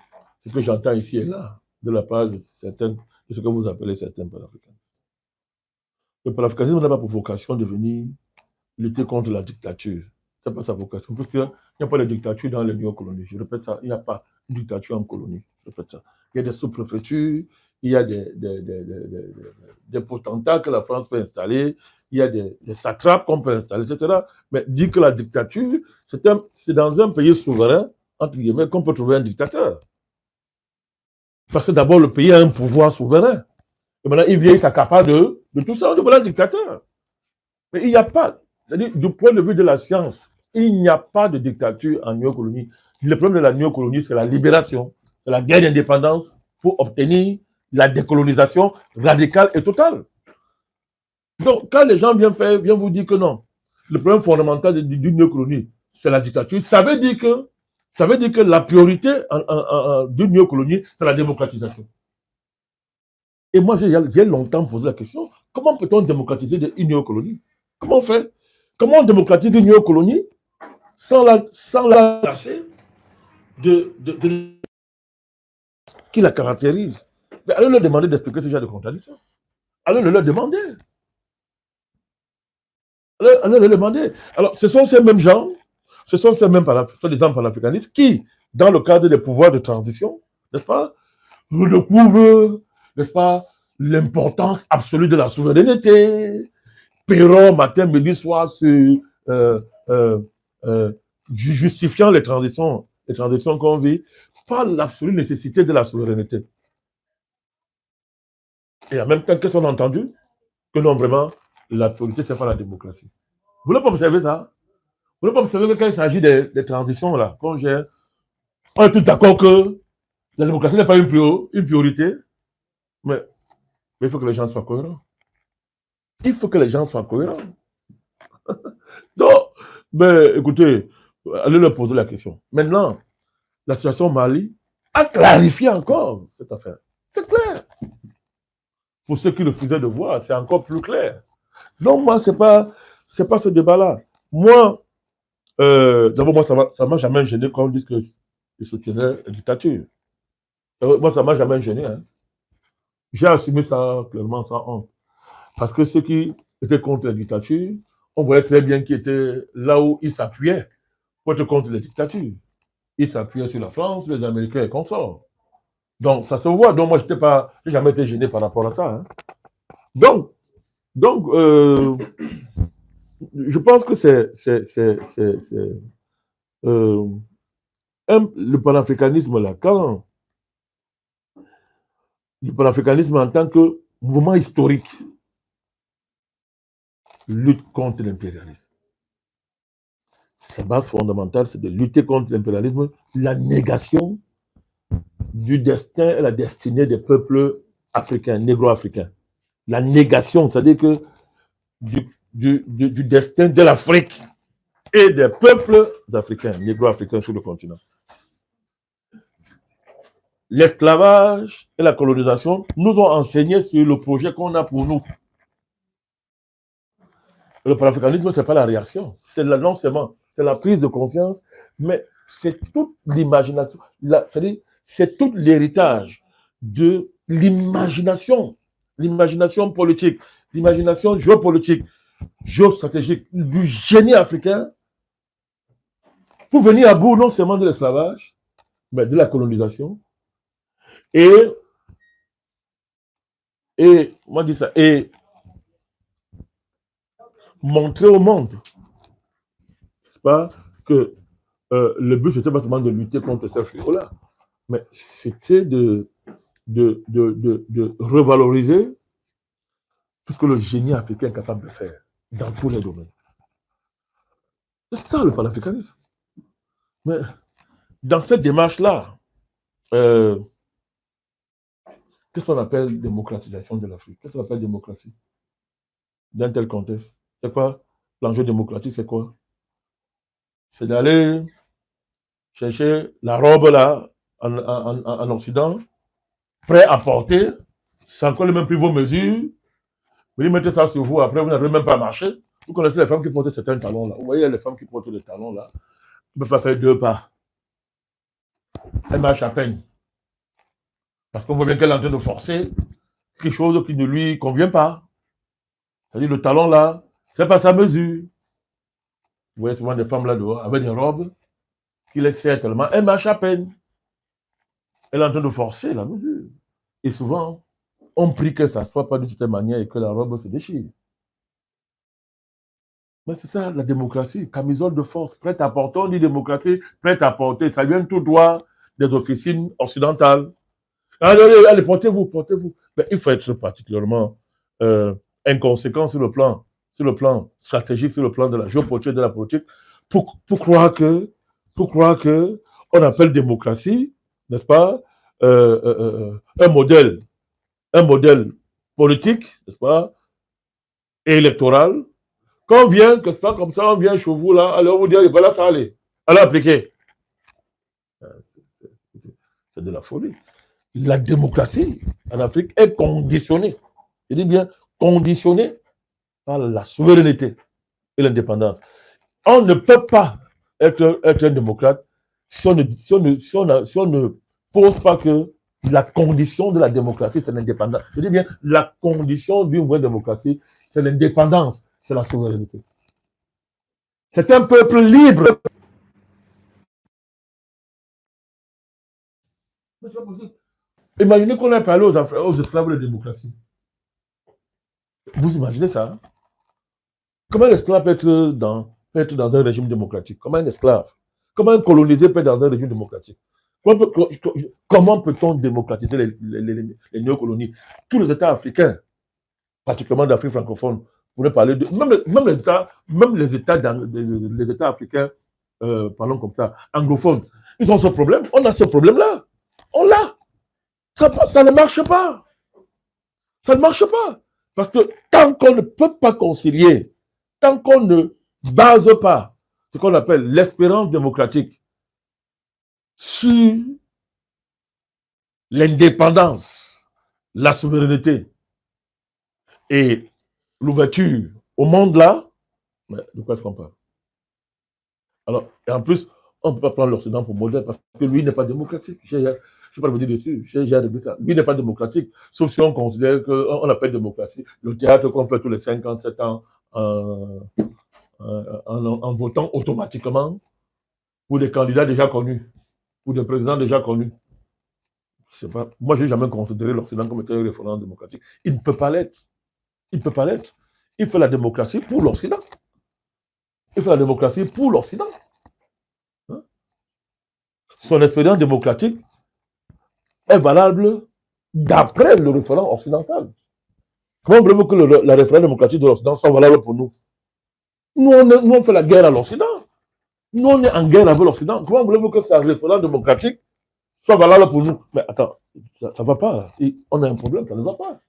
ce que j'entends ici et là de la part de ce que vous appelez certains panafricanistes. Le panafricanisme n'a pas pour vocation de venir lutter contre la dictature. Ce n'est pas sa vocation. Parce qu'il n'y a pas de dictature dans les néocolonies. Je répète ça, il n'y a pas de dictature en colonie. Je répète ça. Il y a des sous-préfectures, il y a des potentats que la France peut installer, il y a des satrapes qu'on peut installer, etc. Mais dire que la dictature, c'est dans un pays souverain, entre guillemets, qu'on peut trouver un dictateur. Parce que d'abord, le pays a un pouvoir souverain. Et maintenant, il vient, il s'accapare de tout ça, on devient un dictateur. Mais il n'y a pas, c'est-à-dire, du point de vue de la science, il n'y a pas de dictature en néocolonie. Le problème de la néocolonie, c'est la libération, c'est la guerre d'indépendance pour obtenir la décolonisation radicale et totale. Donc, quand les gens viennent vous dire que non, le problème fondamental d'une néocolonie, c'est la dictature, ça veut dire que la priorité d'une néocolonie, c'est la démocratisation. Et moi, j'ai longtemps posé la question, comment peut-on démocratiser une néocolonie? Comment on fait? Comment on démocratise une néocolonie sans la placer qui la caractérise? Mais allez leur demander d'expliquer ce genre de contradiction. Allez leur demander. Allez leur demander. Alors, ce sont ces mêmes gens, ce sont ces mêmes panafricanistes qui, dans le cadre des pouvoirs de transition, n'est-ce pas, redécouvrent, n'est-ce pas, l'importance absolue de la souveraineté, paieront matin, midi, soir, justifiant les transitions qu'on vit par l'absolue nécessité de la souveraineté. Et en même temps, qu'est-ce qu'on a entendu? Que non, vraiment, la politique, c'est pas la démocratie. Vous voulez pas observer ça? Vous voulez pas observer que quand il s'agit des transitions, là, on est tous d'accord que la démocratie n'est pas une priorité, mais il faut que les gens soient cohérents. Il faut que les gens soient cohérents. Donc, mais écoutez, allez leur poser la question. Maintenant, la situation au Mali a clarifié encore cette affaire. C'est clair. Pour ceux qui refusaient de voir, c'est encore plus clair. Donc, moi, c'est pas ce débat-là. Moi, d'abord, moi, ça m'a jamais gêné quand on dit que je soutenais la dictature. Moi, ça m'a jamais gêné. Hein. J'ai assumé ça clairement, sans honte. Parce que ceux qui étaient contre la dictature, on voyait très bien qu'ils étaient là où ils s'appuyaient pour être contre la dictature. Ils s'appuyaient sur la France, les Américains et consorts. Donc, ça se voit. Donc, moi, je n'ai jamais été gêné par rapport à ça. Hein. Donc je pense que le panafricanisme, là, quand le panafricanisme en tant que mouvement historique lutte contre l'impérialisme. Sa base fondamentale, c'est de lutter contre l'impérialisme, la négation du destin et la destinée des peuples africains, négro-africains. La négation, c'est-à-dire que du destin de l'Afrique et des peuples africains, négro-africains sur le continent. L'esclavage et la colonisation nous ont enseigné sur le projet qu'on a pour nous. Le panafricanisme, ce n'est pas la réaction, c'est l'annoncement, c'est la prise de conscience, mais c'est toute l'imagination, c'est-à-dire c'est tout l'héritage de l'imagination politique, l'imagination géopolitique, géostratégique, du génie africain, pour venir à bout non seulement de l'esclavage, mais de la colonisation, et moi je dis ça, et montrer au monde, n'est-ce pas, que le but c'était pas seulement de lutter contre ces fléaux-là, mais c'était de revaloriser tout ce que le génie africain est capable de faire dans tous les domaines. C'est ça le panafricanisme. Mais dans cette démarche-là, qu'est-ce qu'on appelle démocratisation de l'Afrique? Qu'est-ce qu'on appelle démocratie? Dans tel contexte. C'est quoi? L'enjeu démocratique, c'est quoi? C'est d'aller chercher la robe là, en Occident, prêt à porter, sans qu'on ait même pris vos mesures. Vous mettez ça sur vous, après vous n'avez même pas marché. Vous connaissez les femmes qui portent certains talons là. Vous voyez les femmes qui portent des talons là. Ils ne peuvent pas faire 2 pas. Elles marchent à peine. Parce qu'on voit bien qu'elle est en train de forcer quelque chose qui ne lui convient pas. C'est-à-dire le talon là, c'est pas sa mesure. Vous voyez souvent des femmes là dehors avec des robes qui les serrent tellement. Elle marche à peine. Elle est en train de forcer la mesure. Et souvent, on prie que ça ne soit pas d'une certaine manière et que la robe se déchire. Mais c'est ça la démocratie, camisole de force, prête à porter. On dit démocratie, prête à porter. Ça vient tout droit des officines occidentales. Allez, portez-vous, portez-vous. Mais il faut être particulièrement inconséquent sur le plan stratégique, sur le plan de la géopolitique, de la politique, pour croire que on appelle démocratie, n'est-ce pas, un modèle politique, n'est-ce pas, et électoral. Quand on vient, que c'est pas comme ça, on vient chez vous là, alors on vous dit, voilà, ça allez, allez appliquer. C'est de la folie. La démocratie en Afrique est conditionnée, je dis bien conditionnée par la souveraineté et l'indépendance. On ne peut pas être un démocrate si on ne pose pas que la condition de la démocratie, c'est l'indépendance. Je dis bien, la condition d'une vraie démocratie, c'est l'indépendance, c'est la souveraineté. C'est un peuple libre. Imaginez qu'on a parlé aux esclaves de démocratie. Vous imaginez ça? Comment un esclave peut être dans un régime démocratique? Comment un esclave? Comment un colonisé peut être dans un régime démocratique? Comment peut-on démocratiser les néocolonies? Tous les États africains, particulièrement d'Afrique francophone, pourraient parler de... Même les États africains, parlons comme ça, anglophones, ils ont ce problème. On a ce problème-là. On l'a. Ça ne marche pas. Ça ne marche pas. Parce que tant qu'on ne peut pas concilier, tant qu'on ne base pas ce qu'on appelle l'espérance démocratique sur l'indépendance, la souveraineté et l'ouverture au monde là, mais de quoi est-ce qu'on parle? Alors, et en plus, on ne peut pas prendre l'Occident pour modèle parce que lui n'est pas démocratique. Je ne vais pas revenir dessus, j'ai réglé ça. Lui n'est pas démocratique, sauf si on considère qu'on appelle démocratie le théâtre qu'on fait tous les 57 ans en votant automatiquement pour des candidats déjà connus, pour des présidents déjà connus. Moi, je n'ai jamais considéré l'Occident comme étant un référent démocratique. Il ne peut pas l'être. Il ne peut pas l'être. Il fait la démocratie pour l'Occident. Il fait la démocratie pour l'Occident. Hein? Son expérience démocratique est valable d'après le référent occidental. Comment voulez-vous que la référence démocratique de l'Occident soit valable pour nous? Nous, on fait la guerre à l'Occident. Nous, on est en guerre avec l'Occident. Comment voulez-vous que sa référence démocratique soit valable pour nous? Mais attends, ça ne va pas. On a un problème, ça ne va pas.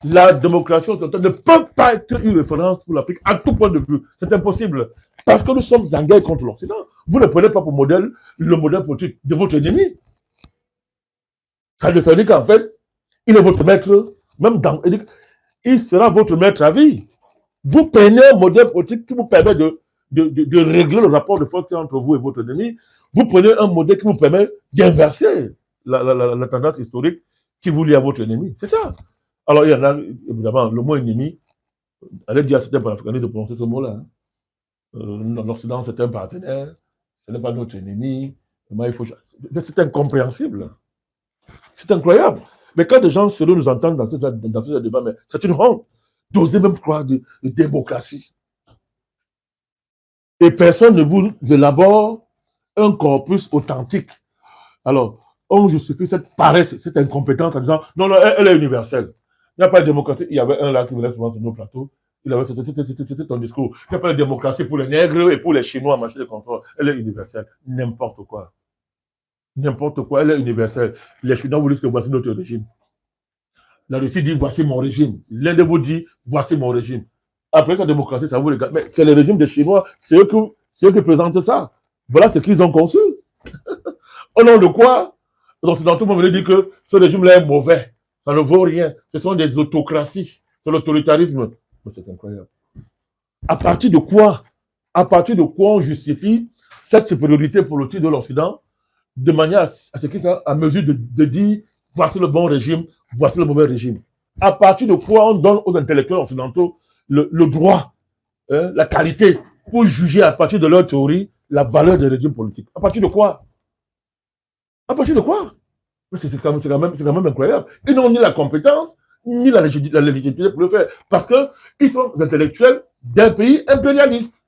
La démocratie occidentale ne peut pas être une référence pour l'Afrique à tout point de vue. C'est impossible. Parce que nous sommes en guerre contre l'Occident. Vous ne prenez pas pour modèle le modèle politique de votre ennemi. Ça veut dire qu'en fait, il est votre maître, il sera votre maître à vie. Vous prenez un modèle politique qui vous permet de régler le rapport de force entre vous et votre ennemi. Vous prenez un modèle qui vous permet d'inverser la tendance historique qui vous lie à votre ennemi. C'est ça. Alors, il y en a, évidemment, le mot ennemi, allez dire à certains panafricanistes de prononcer ce mot-là. Hein. L'Occident, c'est un partenaire, ce n'est pas notre ennemi. C'est incompréhensible. C'est incroyable. Mais quand des gens sérieux nous entendent dans ce débat, mais c'est une honte d'oser même croire de démocratie. Et personne ne vous élabore un corpus authentique. Alors, on justifie cette paresse, cette incompétence en disant non, elle est universelle. Il n'y a pas de démocratie. Il y avait un là qui venait souvent sur nos plateaux. C'était ton discours. Il n'y a pas de démocratie pour les nègres et pour les Chinois en machine de contrôle. Elle est universelle. N'importe quoi. N'importe quoi, elle est universelle. Les Chinois vous disent que voici notre régime. La Russie dit voici mon régime. L'un de vous dit voici mon régime. Après la démocratie, ça vous regarde. Mais c'est le régime des Chinois, c'est eux qui présentent ça. Voilà ce qu'ils ont conçu. Au nom de quoi les Occidentaux vont venir dire que ce régime-là est mauvais. Ça ne vaut rien. Ce sont des autocraties. C'est l'autoritarisme. Mais c'est incroyable. À partir de quoi on justifie cette supériorité politique de l'Occident de manière à ce qu'ils soient à mesure de dire voici le bon régime, voici le mauvais régime. À partir de quoi on donne aux intellectuels occidentaux le droit, la qualité, pour juger à partir de leur théorie la valeur des régimes politiques? À partir de quoi? À partir de quoi? C'est quand même incroyable. Ils n'ont ni la compétence, ni la légitimité pour le faire. Parce qu'ils sont intellectuels d'un pays impérialiste.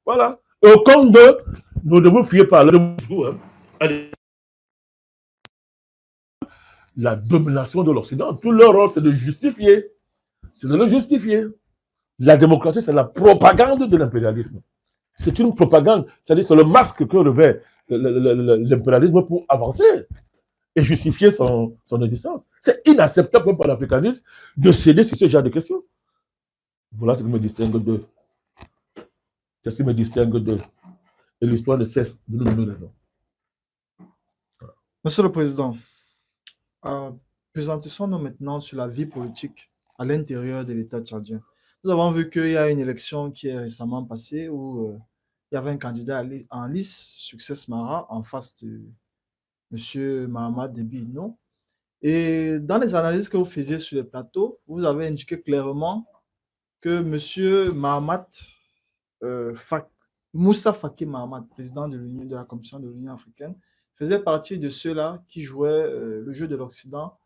Voilà. Et au compte de, nous devons fier par le discours. La domination de l'Occident. Tout leur rôle, c'est de justifier. C'est de le justifier. La démocratie, c'est la propagande de l'impérialisme. C'est une propagande. C'est-à-dire, c'est le masque que revêt l'impérialisme pour avancer et justifier son existence. C'est inacceptable pour un panafricaniste de céder sur ce genre de questions. Voilà ce qui me distingue d'eux. C'est ce qui me distingue d'eux. Et l'histoire ne cesse de nous donner raison. Monsieur le Président, présentons-nous maintenant sur la vie politique à l'intérieur de l'État tchadien. Nous avons vu qu'il y a une élection qui est récemment passée où il y avait un candidat en lice, Success Mara, en face de M. Mahamat Déby Itno. Et dans les analyses que vous faisiez sur le plateau, vous avez indiqué clairement que M. Mahamat, Moussa Faki Mahamat, président de la Commission de l'Union africaine, faisait partie de ceux-là qui jouaient le jeu de l'Occident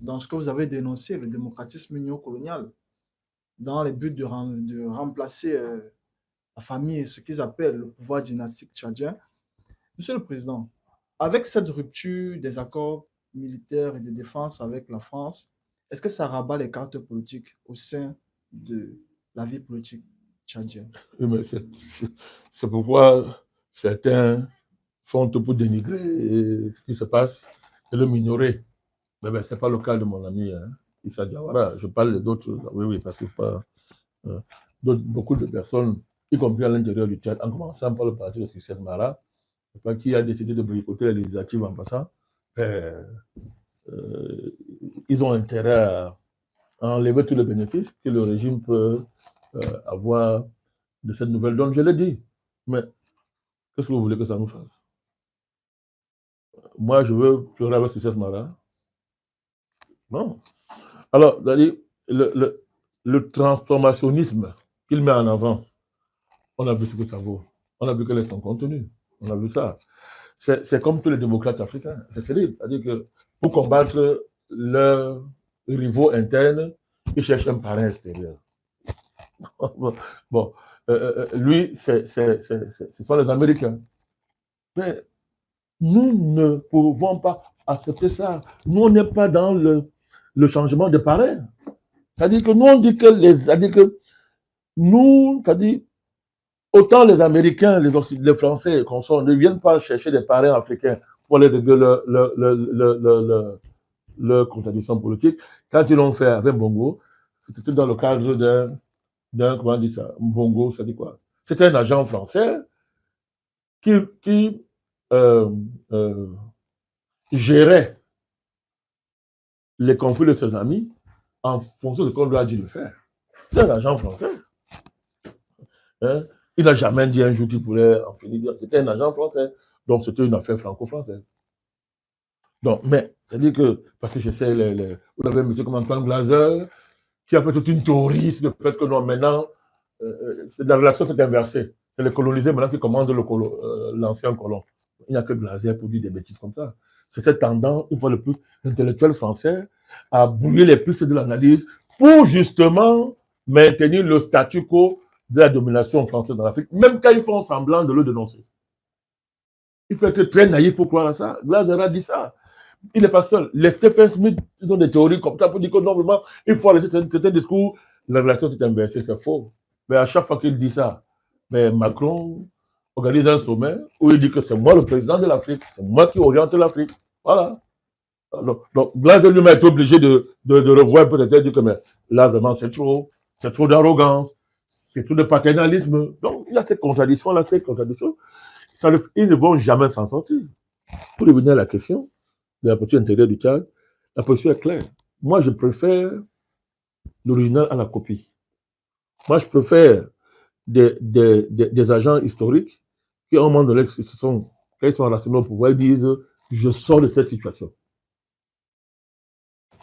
dans ce que vous avez dénoncé, le démocratisme néocolonial, dans le but de remplacer la famille et ce qu'ils appellent le pouvoir dynastique tchadien. Monsieur le Président, avec cette rupture des accords militaires et de défense avec la France, est-ce que ça rabat les cartes politiques au sein de la vie politique tchadienne? Oui, mais c'est pourquoi certains font tout pour dénigrer ce qui se passe et le minorer. Mais ce n'est pas le cas de mon ami Issa Diawara. Je parle d'autres. Oui, parce que pas, beaucoup de personnes, y compris à l'intérieur du Tchad, en commençant par le parti de Success Mara, qui a décidé de boycotter les législatives en passant, ils ont intérêt à enlever tous les bénéfices que le régime peut avoir de cette nouvelle donne. Je l'ai dit. Mais qu'est-ce que vous voulez que ça nous fasse? Moi, je veux pleurer avec Success Mara. Non. Alors, le transformationnisme qu'il met en avant, on a vu ce que ça vaut. On a vu quel est son contenu. On a vu ça. C'est comme tous les démocrates africains. C'est terrible. C'est-à-dire que pour combattre leurs rivaux internes, ils cherchent un parrain extérieur. Bon, lui, ce sont les Américains. Mais nous ne pouvons pas accepter ça. Nous, on n'est pas dans le changement de parrain. C'est-à-dire que nous, on dit que nous, c'est-à-dire, autant les Américains, les Français, ne viennent pas chercher des parrains africains pour aller régler leur contradiction politique. Quand ils l'ont fait avec Bongo, c'était dans le cadre d'un comment on dit ça, Bongo, ça dit quoi? C'était un agent français qui gérait les conflits de ses amis en fonction de ce qu'on lui a dit de faire. C'est un agent français. Hein? Il n'a jamais dit un jour qu'il pourrait en finir. C'était un agent français. Donc, c'était une affaire franco-française. Donc, mais, c'est-à-dire que, parce que je sais, vous avez un monsieur comme Antoine Glaser, qui a fait toute une théorie sur le fait que non, maintenant, la relation s'est inversée. C'est les colonisés maintenant qui commandent l'ancien colon. Il n'y a que Glaser pour dire des bêtises comme ça. C'est cette tendance, une fois de plus, l'intellectuel français à brouiller les pistes de l'analyse pour justement maintenir le statu quo de la domination française dans l'Afrique, même quand ils font semblant de le dénoncer. Il faut être très naïf pour croire à ça. Glaser a dit ça. Il n'est pas seul. Les Stephen Smith, ils ont des théories comme ça pour dire que normalement, il faut arrêter certains discours. La relation s'est inversée, c'est faux. Mais à chaque fois qu'il dit ça, mais Macron organise un sommet où il dit que c'est moi le président de l'Afrique, c'est moi qui oriente l'Afrique. Voilà. Donc Glaser lui-même est obligé de revoir peut-être et dire que mais là vraiment c'est trop d'arrogance, c'est trop de paternalisme. Donc il y a ces contradictions-là, ils ne vont jamais s'en sortir. Pour revenir à la question de la politique intérieure du Tchad, la position est claire. Moi, je préfère l'original à la copie. Moi, je préfère des agents historiques qui, à un moment donné, quand ils sont rassemblés au pouvoir, ils disent « je sors de cette situation ».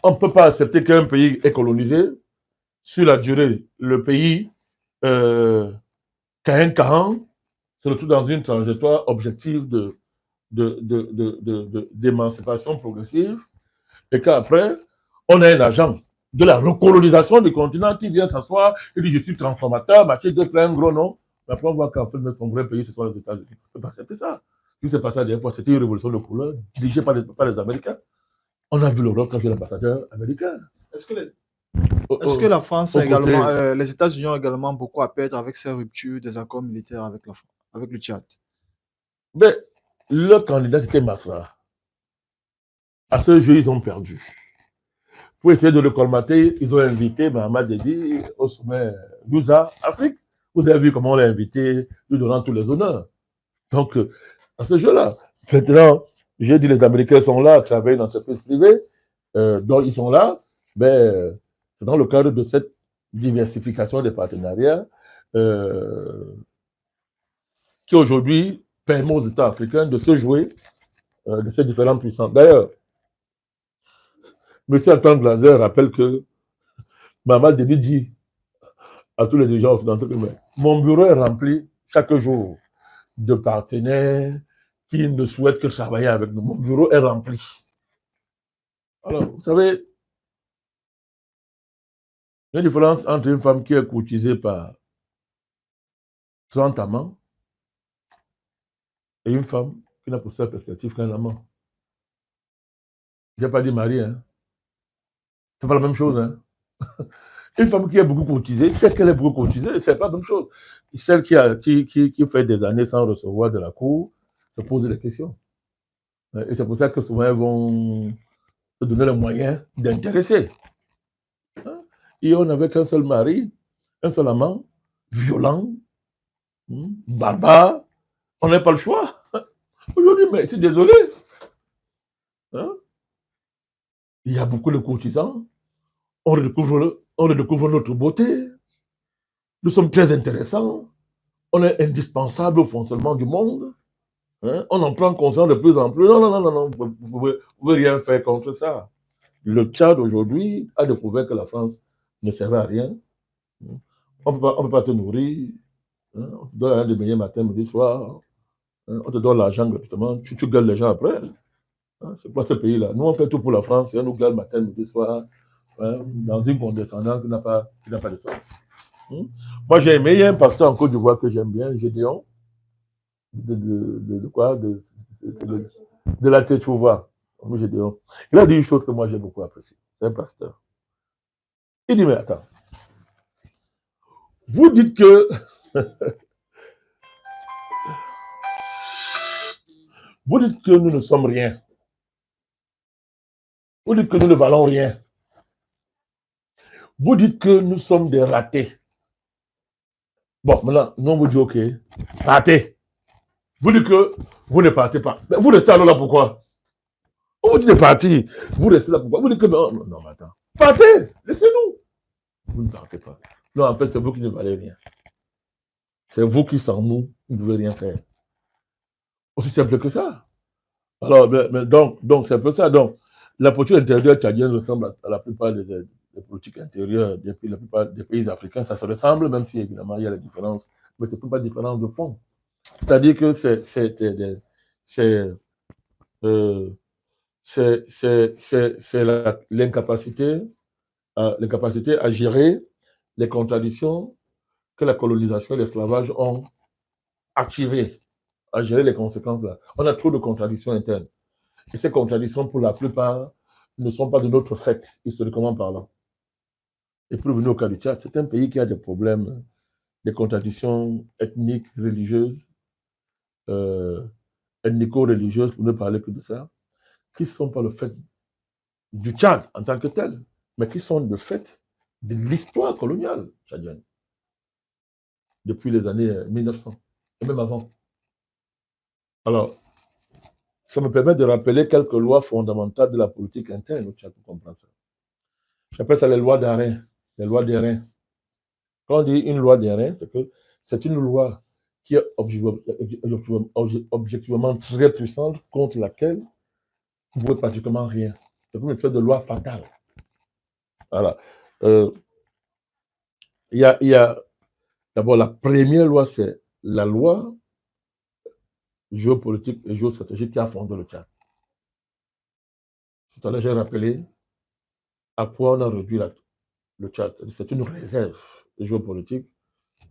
on ne peut pas accepter qu'un pays est colonisé. Sur la durée, le pays, qu'un Cahan se retrouve dans une trajectoire objective d'émancipation progressive, et qu'après, on a un agent de la recolonisation du continent qui vient s'asseoir et dit je suis transformateur, machin, de créer un gros nom. Mais après, on voit qu'en fait, son vrai pays, ce sont les États-Unis. On ne peut pas accepter ça. Ce qui s'est passé la dernière fois, c'était une révolution de couleur dirigée par les Américains. On a vu l'Europe quand j'ai l'ambassadeur américain. Est-ce que la France a également, les États-Unis ont également beaucoup à perdre avec ces ruptures des accords militaires avec le Tchad? Mais le candidat, c'était Massa. À ce jeu, ils ont perdu. Pour essayer de le colmater, ils ont invité Mahamat Déby au sommet Lousa, Afrique. Vous avez vu comment on l'a invité, lui donnant tous les honneurs. Donc, à ce jeu-là, maintenant, j'ai dit les Américains sont là, travaillent dans une entreprise privée, donc ils sont là, mais c'est dans le cadre de cette diversification des partenariats qui aujourd'hui permet aux États africains de se jouer de ces différentes puissances. D'ailleurs, M. Antoine Glaser rappelle que Mahamat Déby dit à tous les dirigeants occidentaux que mon bureau est rempli chaque jour de partenaires qui ne souhaitent que travailler avec nous. Mon bureau est rempli. Alors, vous savez, il y a une différence entre une femme qui est courtisée par 30 amants et une femme qui n'a pour sa perspective qu'un amant. Je n'ai pas dit mari, hein. C'est pas la même chose, hein. Une femme qui est beaucoup courtisée, sait qu'elle est beaucoup courtisée, c'est pas la même chose. Celle qui fait des années sans recevoir de la cour se pose des questions. Et c'est pour ça que souvent elles vont se donner les moyens d'intéresser. Et on n'avait qu'un seul mari, un seul amant, violent, barbare. On n'a pas le choix. Aujourd'hui, mais je suis désolé. Il y a beaucoup de courtisans. On redécouvre notre beauté. Nous sommes très intéressants. On est indispensable au fonctionnement du monde. On en prend conscience de plus en plus. Non. Vous ne pouvez rien faire contre ça. Le Tchad aujourd'hui a découvert que la France ne servait à rien. On ne peut pas te nourrir. On te donne rien de meilleur matin, midi, soir. On te donne l'argent gratuitement. Tu gueules les gens après. C'est pas ce pays-là. Nous, on fait tout pour la France. Et on nous gueule matin, midi, soir. Dans une condescendance qui n'a pas de sens. Moi, j'ai aimé, il y a un pasteur en Côte d'Ivoire que j'aime bien, Gédéon. De quoi de la Tétchouva. Gédéon. Il a dit une chose que moi j'ai beaucoup appréciée. C'est un pasteur. Il dit, mais attends. Vous dites que vous dites que nous ne sommes rien. Vous dites que nous ne valons rien. Vous dites que nous sommes des ratés. Bon, maintenant, nous on vous dit, ok, ratés. Vous dites que vous ne partez pas. Mais vous restez alors là pourquoi? On vous dit de partir. Vous restez là pourquoi? Vous dites que non, mais attends. Partez, laissez-nous. Vous ne partez pas. Non, en fait, c'est vous qui ne valez rien. C'est vous qui, sans nous, ne pouvez rien faire. Aussi simple que ça. Alors, donc c'est un peu ça. Donc, la politique intérieure tchadienne ressemble à la plupart des politiques intérieures la plupart des pays africains. Ça se ressemble, même si évidemment il y a des différences. Mais ce ne sont pas des différences de fond. C'est-à-dire que c'est l'incapacité à gérer les contradictions que la colonisation et l'esclavage ont activées, à gérer les conséquences là. On a trop de contradictions internes. Et ces contradictions, pour la plupart, ne sont pas de notre fait, historiquement parlant. Et pour revenir au cas du Tchad, c'est un pays qui a des problèmes, des contradictions ethniques, religieuses, ethnico-religieuses, pour ne parler que de ça, qui ne sont pas le fait du Tchad en tant que tel, mais qui sont le fait de l'histoire coloniale tchadienne, depuis les années 1900, et même avant. Alors, ça me permet de rappeler quelques lois fondamentales de la politique interne au Tchad, pour comprendre ça. J'appelle ça les lois d'Arin, les lois d'Arin. Quand on dit une loi d'Arin, c'est que c'est une loi qui est objectivement très puissante, contre laquelle vous ne pouvez pratiquement rien. C'est comme une espèce de loi fatale. Voilà. Il y a d'abord la première loi, c'est la loi géopolitique et géostratégique qui a fondé le Tchad. Tout à l'heure, j'ai rappelé à quoi on a réduit le Tchad. C'est une réserve géopolitique,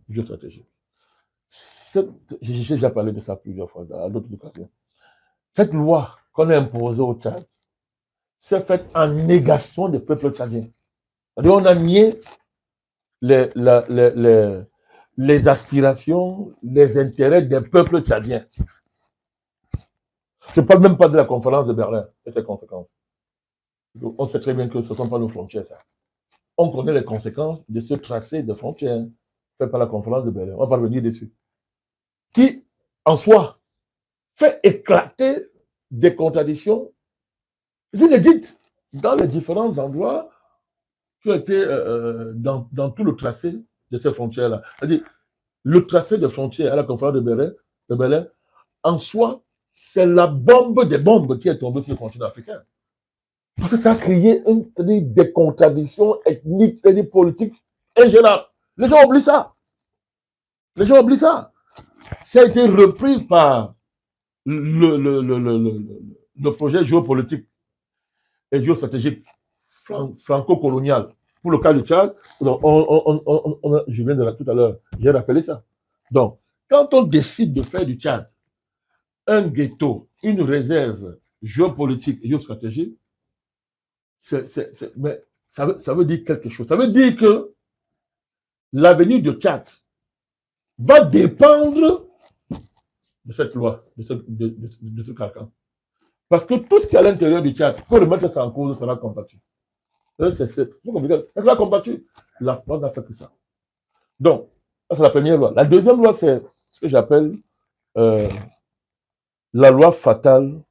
géostratégique. J'ai déjà parlé de ça plusieurs fois à d'autres occasions. Cette loi qu'on a imposée au Tchad s'est faite en négation des peuples tchadiens. On a nié les, les aspirations, les intérêts des peuples tchadiens. Je ne parle même pas de la conférence de Berlin et ses conséquences. On sait très bien que ce ne sont pas nos frontières, ça. On connaît les conséquences de ce tracé de frontières fait par la conférence de Berlin. On va revenir dessus. Qui, en soi, fait éclater des contradictions inédites dans les différents endroits qui ont été dans tout le tracé de ces frontières-là. C'est-à-dire, le tracé de frontières à la conférence de Berlin, en soi, c'est la bombe des bombes qui est tombée sur le continent africain. Parce que ça a créé des contradictions ethniques, politiques ingérables. Les gens oublient ça. Les gens oublient ça. Ça a été repris par le projet géopolitique et géostratégique franco-colonial pour le cas du Tchad. Donc, je viens de là tout à l'heure, j'ai rappelé ça. Donc, quand on décide de faire du Tchad un ghetto, une réserve géopolitique et géostratégique, mais ça veut dire quelque chose. Ça veut dire que l'avenir du Tchad va dépendre de cette loi, de ce carcan. Parce que tout ce qui est à l'intérieur du Tchad, pour remettre ça en cause, sera combattu. C'est sera combattu. La France n'a fait que ça. Donc, ça c'est la première loi. La deuxième loi, c'est ce que j'appelle la loi fatale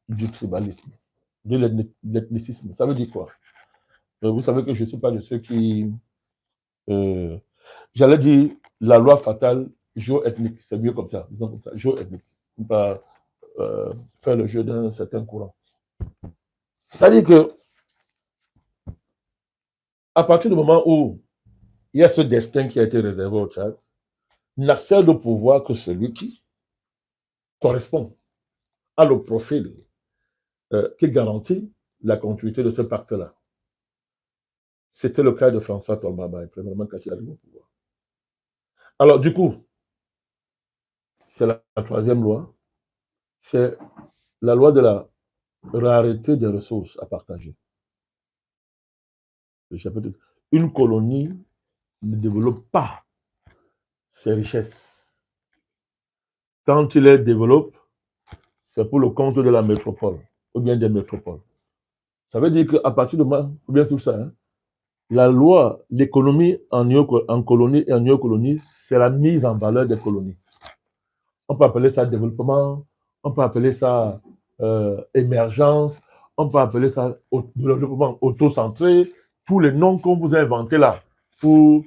du tribalisme, de l'ethnicisme. Ça veut dire quoi? Vous savez que je ne suis pas de ceux qui... j'allais dire la loi fatale géoethnique. C'est mieux comme ça. Disons comme ça. Géoethnique. On ne peut pas faire le jeu d'un certain courant. C'est-à-dire que à partir du moment où il y a ce destin qui a été réservé au Tchad, n'accède au pouvoir que celui qui correspond à le profil qui garantit la continuité de ce pacte-là. C'était le cas de François Tolbaba, premièrement, quand il arrive au pouvoir. Alors, du coup, c'est la troisième loi, c'est la loi de la rareté des ressources à partager. Une colonie ne développe pas ses richesses. Quand il les développe, c'est pour le compte de la métropole, ou bien des métropoles. Ça veut dire qu'à partir de maintenant, ou bien tout ça, hein, la loi, l'économie en colonie et en néocolonie, c'est la mise en valeur des colonies. On peut appeler ça développement, on peut appeler ça émergence, on peut appeler ça développement autocentré, tous les noms qu'on vous a inventés là pour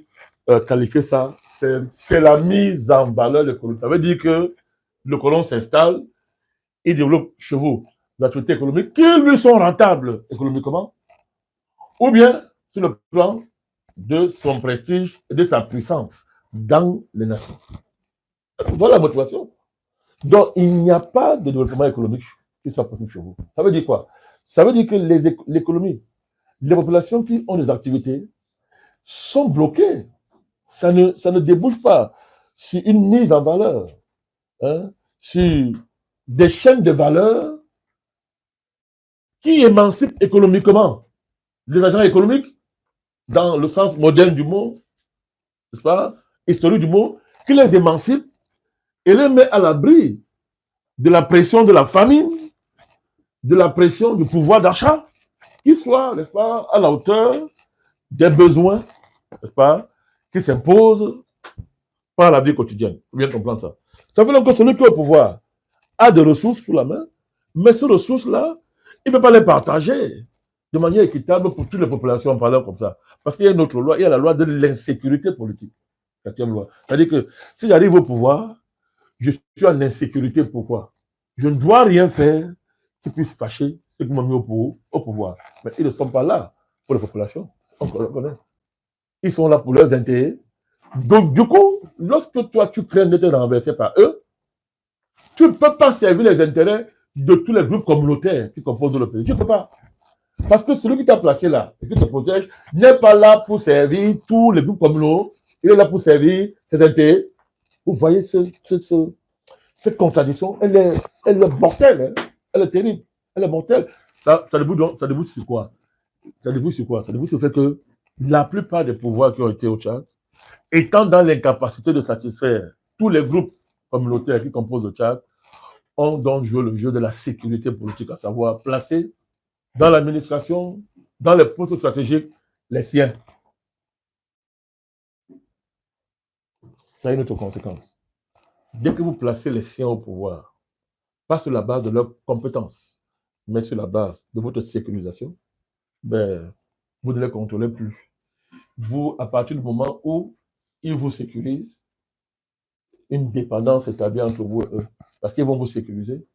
qualifier ça, c'est la mise en valeur des colonies. Ça veut dire que le colon s'installe, il développe chez vous l'activité économique qui lui sont rentables économiquement, ou bien sur le plan de son prestige et de sa puissance dans les nations. Voilà la motivation. Donc, il n'y a pas de développement économique qui soit possible chez vous. Ça veut dire quoi? Ça veut dire que l'économie, les populations qui ont des activités sont bloquées. Ça ne débouche pas sur une mise en valeur, hein, sur des chaînes de valeur qui émancipent économiquement les agents économiques dans le sens moderne du mot, n'est-ce pas, historique du mot, qui les émancipe et les met à l'abri de la pression de la famine, de la pression du pouvoir d'achat, qui soit, n'est-ce pas, à la hauteur des besoins, n'est-ce pas, qui s'imposent par la vie quotidienne. Vous bien comprendre ça. Ça veut dire que celui qui est au pouvoir a des ressources sous la main, mais ces ressources-là, il ne peut pas les partager de manière équitable pour toutes les populations en parlant comme ça. Parce qu'il y a une autre loi, il y a la loi de l'insécurité politique. C'est-à-dire que si j'arrive au pouvoir, je suis en insécurité. Pourquoi? Je ne dois rien faire qui puisse fâcher ceux qui m'ont mis au pouvoir. Mais ils ne sont pas là pour les populations. On connaît. Ils sont là pour leurs intérêts. Donc, du coup, lorsque toi, tu crains d'être renversé par eux, tu ne peux pas servir les intérêts de tous les groupes communautaires qui composent le pays. Tu ne peux pas. Parce que celui qui t'a placé là et qui te protège n'est pas là pour servir tous les groupes communaux. Il est là pour servir ses intérêts. Vous voyez cette contradiction, elle est mortelle. Hein? Elle est terrible. Elle est mortelle. Ça débouche sur quoi? Ça débouche sur quoi? Ça débouche sur le fait que la plupart des pouvoirs qui ont été au Tchad, étant dans l'incapacité de satisfaire tous les groupes communautaires qui composent le Tchad, ont donc joué le jeu de la sécurité politique, à savoir placer dans l'administration, dans les postes stratégiques, les siens. Ça a une autre conséquence. Dès que vous placez les siens au pouvoir, pas sur la base de leurs compétences, mais sur la base de votre sécurisation, ben, vous ne les contrôlez plus. Vous, à partir du moment où ils vous sécurisent, une dépendance établie entre vous et eux, parce qu'ils vont vous sécuriser,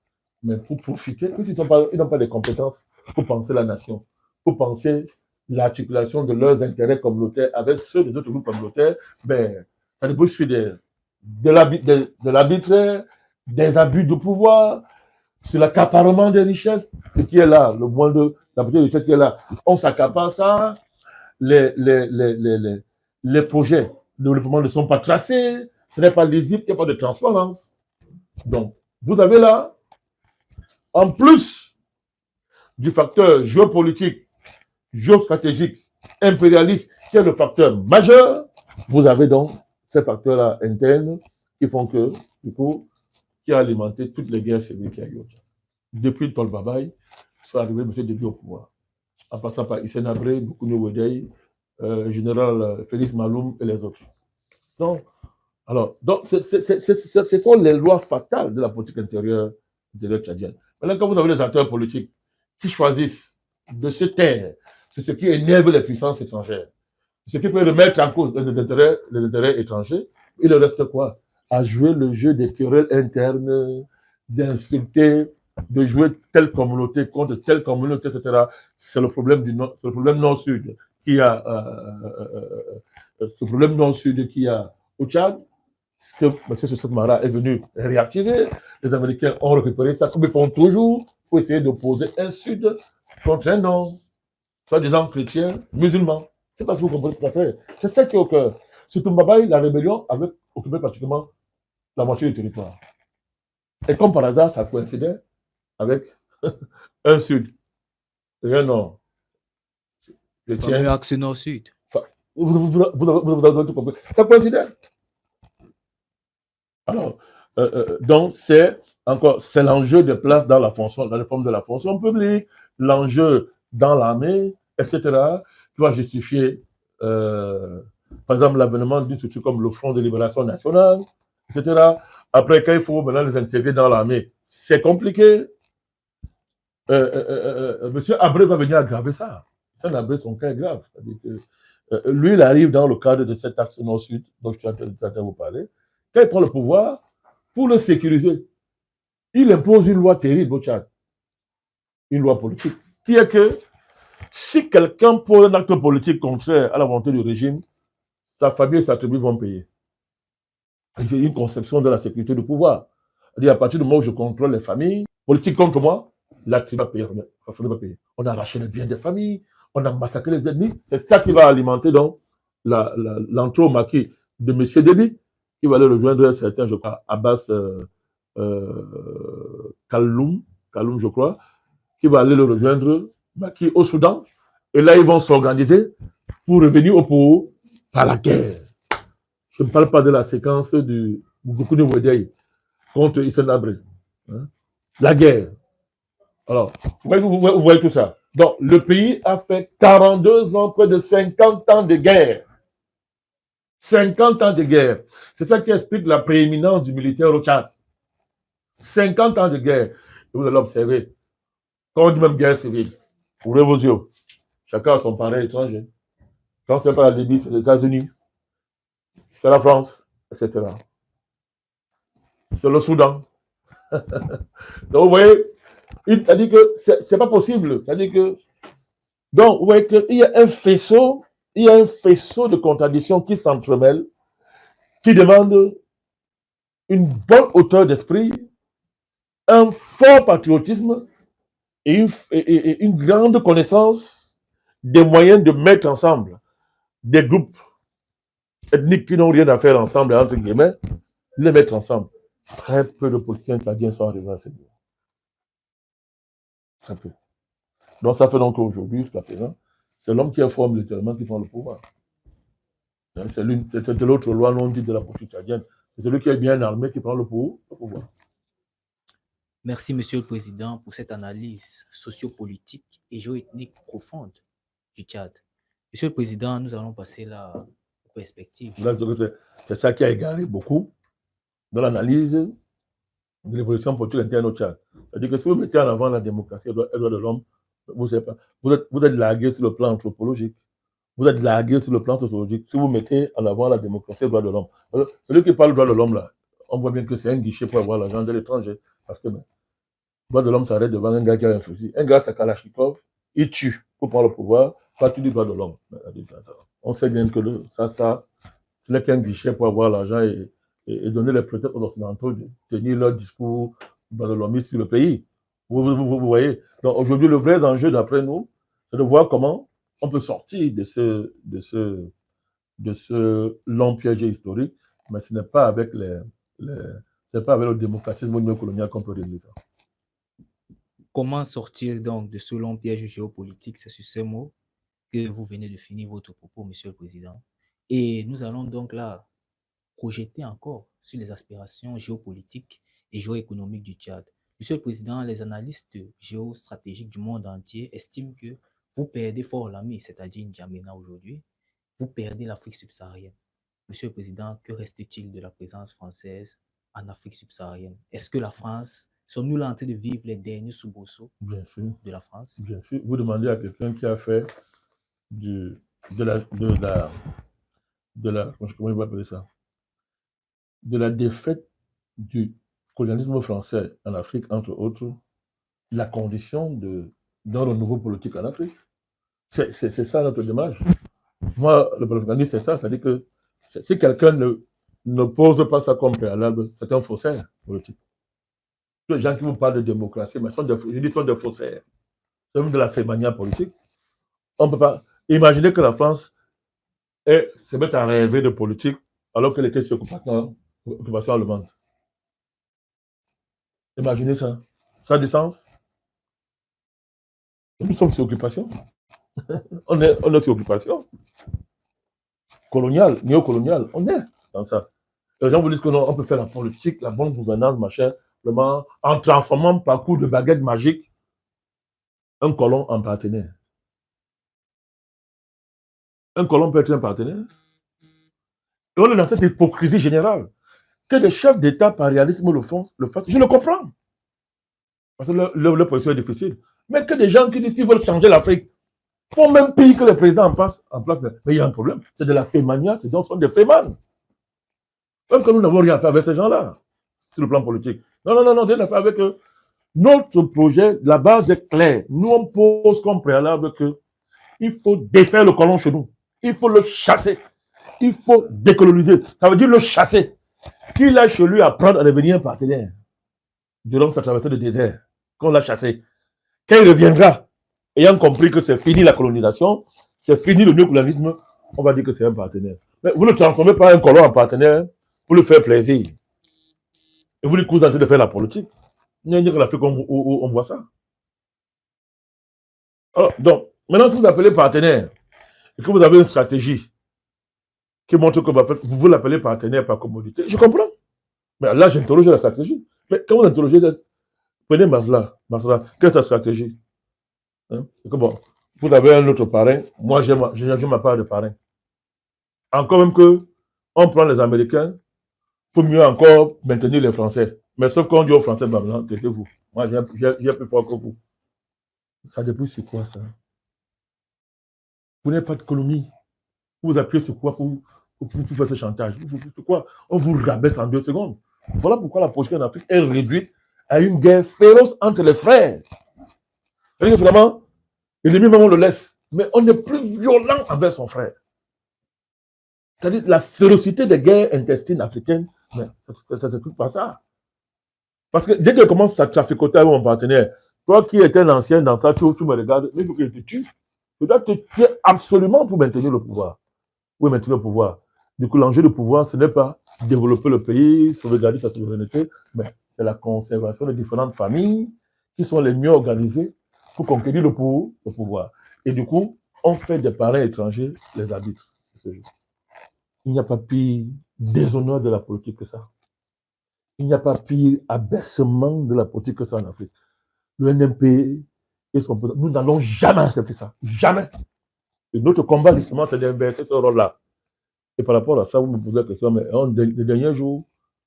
mais pour profiter, ils n'ont pas de compétences pour penser la nation, pour penser l'articulation de leurs intérêts communautaires avec ceux des autres groupes communautaires, ben, ça débouche sur de l'arbitraire, des abus de pouvoir, sur l'accaparement des richesses, ce qui est là, le moins de la petite richesse qui est là. On s'accapare ça, les projets de développement ne sont pas tracés, ce n'est pas lisible, il n'y a pas de transparence. Donc, vous avez là, en plus du facteur géopolitique, géostratégique, impérialiste, qui est le facteur majeur, vous avez donc ces facteurs-là internes qui font que, du coup, qui a alimenté toutes les guerres civiles qu'il y a eu. Depuis Tol Babaï, sont arrivés M. Déby au pouvoir. En passant par Hissène Habré, Boukouni Wedei, général Félix Maloum et les autres. Donc, ce sont les lois fatales de la politique intérieure tchadienne. Maintenant, quand vous avez des acteurs politiques qui choisissent de se taire, c'est ce qui énerve les puissances étrangères, ce qui peut remettre en cause les intérêts étrangers, il ne reste quoi? À jouer le jeu des querelles internes, d'insulter, de jouer telle communauté contre telle communauté, etc. C'est le problème nord-sud qui a ce problème nord-sud qui a au Tchad, que M. Sossat Mara est venu réactiver. Les Américains ont récupéré ça, comme ils font toujours, pour essayer d'opposer un sud contre un nord, soi-disant chrétien, musulman. C'est pas ce que vous comprenez tout à fait. C'est ça qui est au cœur. Sur Toumbabaï, la rébellion avait occupé pratiquement la moitié du territoire. Et comme par hasard, ça coïncidait avec un sud et un nord. Le fameux axe nord-sud. Vous avez tout compris. Ça coïncidait. Alors, donc, c'est l'enjeu de place dans la réforme de la fonction publique, l'enjeu dans l'armée, etc., qui va justifier, par exemple, l'avènement d'une structure comme le Front de libération nationale, etc. Après, quand il faut maintenant les intégrer dans l'armée, c'est compliqué. Monsieur Abré va venir aggraver ça. Ça, Abré, son cas est grave. C'est-à-dire que, lui, il arrive dans le cadre de cet axe nord-sud dont je suis en train de vous parler. Quand il prend le pouvoir, pour le sécuriser, il impose une loi terrible au Tchad. Une loi politique. Qui est que si quelqu'un pose un acte politique contraire à la volonté du régime, sa famille et sa tribu vont payer. C'est une conception de la sécurité du pouvoir. C'est-à-dire, à partir du moment où je contrôle les familles, politiques contre moi, la tribu va payer. La famille va payer. On a arraché les biens des familles, on a massacré les ennemis. C'est ça qui va alimenter donc l'entrée au maquis de M. Déby, qui va aller rejoindre certains, je crois, Abbas Kaloum, je crois, qui va aller le rejoindre maquis au Soudan. Et là, ils vont s'organiser pour revenir au pouvoir par la guerre. Je ne parle pas de la séquence du Boukouni Wedei contre Hissène Habré. Hein? La guerre. Alors, vous voyez tout ça. Donc, le pays a fait 42 ans, près de 50 ans de guerre. 50 ans de guerre. C'est ça qui explique la prééminence du militaire au Tchad. 50 ans de guerre. Et vous allez observer. Quand on dit même guerre civile, ouvrez vos yeux. Chacun a son parent étranger. Quand c'est pas la Libye, c'est les États-Unis. C'est la France, etc. C'est le Soudan. Donc, vous voyez, c'est-à-dire que c'est pas possible. C'est-à-dire que, donc, vous voyez qu'il y a un faisceau il y a un faisceau de contradictions qui s'entremêlent, qui demandent une bonne hauteur d'esprit, un fort patriotisme et une grande connaissance des moyens de mettre ensemble des groupes ethniques qui n'ont rien à faire ensemble, entre guillemets, les mettre ensemble. Très peu de politiciens tchadiens sont arrivés à ce niveau. Très peu. Donc ça fait donc qu'aujourd'hui, jusqu'à présent, c'est l'homme qui informe littéralement qui prend le pouvoir. C'est l'autre loi non dite de la politique tchadienne. C'est celui qui est bien armé qui prend le pouvoir. Merci, Monsieur le Président, pour cette analyse sociopolitique et géoethnique profonde du Tchad. Monsieur le Président, nous allons passer là aux perspectives. C'est ça qui a égaré beaucoup dans l'analyse de l'évolution politique interne au Tchad. C'est-à-dire que si vous mettez en avant la démocratie et les droits de l'homme, vous êtes largué sur le plan anthropologique. Vous êtes largué sur le plan sociologique. Si vous mettez en avant la démocratie et les droits de l'homme. Celui qui parle des droits de l'homme, là, on voit bien que c'est un guichet pour avoir l'argent de l'étranger. Parce que les droits de l'homme s'arrête devant un gars qui a un fusil. Un gars, c'est Kalachnikov, il tue pour prendre le pouvoir. Pas tu dis droits de l'homme. On sait bien que ça, ce n'est qu'un guichet pour avoir l'argent et donner les prétextes aux Occidentaux de tenir leur discours dans le l'homme sur le pays. Vous voyez. Donc aujourd'hui, le vrai enjeu, d'après nous, c'est de voir comment on peut sortir de ce long piège historique, mais ce n'est pas avec le démocratisme ou le néocolonial qu'on peut régler ça. Comment sortir donc de ce long piège géopolitique? C'est sur ces mots que vous venez de finir votre propos, Monsieur le Président. Et nous allons donc là projeter encore sur les aspirations géopolitiques et géoéconomiques du Tchad. Monsieur le Président, les analystes géostratégiques du monde entier estiment que vous perdez Fort Lamy, c'est-à-dire N'Djamena aujourd'hui, vous perdez l'Afrique subsaharienne. Monsieur le Président, que reste-t-il de la présence française en Afrique subsaharienne? Est-ce que la France, sommes-nous là en train de vivre les derniers soubresauts de la France? Bien sûr. Vous demandez à quelqu'un qui a fait de la comment il va appeler ça? De la défaite du colonialisme français en Afrique, entre autres, la condition d'un renouveau politique en Afrique. C'est ça notre démarche. Moi, le propagandiste, c'est ça. C'est-à-dire que si quelqu'un ne pose pas ça comme préalable, c'est un faussaire politique. Tous les gens qui vous parlent de démocratie, mais sont des faussaires. C'est même de la fémania politique. On ne peut pas imaginer que la France se mette à rêver de politique alors qu'elle était sur occupation allemande. Imaginez ça. Ça a du sens. Nous sommes sur occupation. on est sur occupation. Coloniale, néocoloniale, on est dans ça. Les gens vous disent que non, on peut faire la politique, la bonne gouvernance, machin, vraiment, en transformant par coup de baguette magique un colon en partenaire. Un colon peut être un partenaire. Et on est dans cette hypocrisie générale. Que des chefs d'État par réalisme le fassent, je le comprends. Parce que leur position est difficile. Mais que des gens qui disent qu'ils veulent changer l'Afrique font même pire que les présidents en place. Mais il y a un problème. C'est de la fémania, ces gens sont des fémanes. Même que nous n'avons rien à faire avec ces gens-là, sur le plan politique. Non, rien à faire avec eux. Notre projet, la base est claire. Nous, on pose comme préalable qu'il faut défaire le colon chez nous. Il faut le chasser. Il faut décoloniser. Ça veut dire le chasser. Qu'il aille chez lui apprendre à devenir un partenaire durant sa traversée de désert, qu'on l'a chassé. Quand il reviendra, ayant compris que c'est fini la colonisation, c'est fini le néocolonialisme, on va dire que c'est un partenaire. Mais vous ne transformez pas un colon en partenaire pour lui faire plaisir. Et vous lui cousez en train de faire la politique. Il y a que l'Afrique où on voit ça. Alors, donc, maintenant, si vous appelez partenaire, et que vous avez une stratégie qui montre que vous l'appelez partenaire par commodité, je comprends. Mais là, j'interroge la stratégie. Mais quand vous interrogez, prenez Masla, quelle est sa stratégie? C'est que bon, vous avez un autre parrain, moi j'ai ma part de parrain. Encore même que on prend les Américains pour mieux encore maintenir les Français. Mais sauf qu'on dit aux Français, non, taisez-vous. Moi j'ai plus fort que vous. Ça dépend sur quoi ça? Vous n'avez pas de colonie. Vous appuyez sur quoi pour faire ce chantage? Sur quoi? On vous rabaisse en 2 secondes. Voilà pourquoi la politique en Afrique est réduite à une guerre féroce entre les frères. C'est-à-dire que finalement, l'ennemi même on le laisse. Mais on est plus violent envers son frère. C'est-à-dire la férocité des guerres intestines africaines, mais ça ne s'explique pas ça. Parce que dès que commence à traficoter avec mon partenaire, toi qui étais un ancien dans ta tour, tu me regardes, mais il faut que je te tue. Tu dois te tuer absolument pour maintenir le pouvoir. Oui, maintenir le pouvoir. Du coup, l'enjeu du pouvoir, ce n'est pas développer le pays, sauvegarder sa souveraineté, mais c'est la conservation de différentes familles qui sont les mieux organisées pour conquérir le pouvoir. Et du coup, on fait des parrains étrangers les arbitres de ce jeu. Il n'y a pas pire déshonneur de la politique que ça. Il n'y a pas pire abaissement de la politique que ça en Afrique. Le NMP, nous n'allons jamais accepter ça. Jamais. Et notre combat, justement, c'est d'inverser ce rôle-là. Et par rapport à ça, vous me posez la question, mais les derniers jours,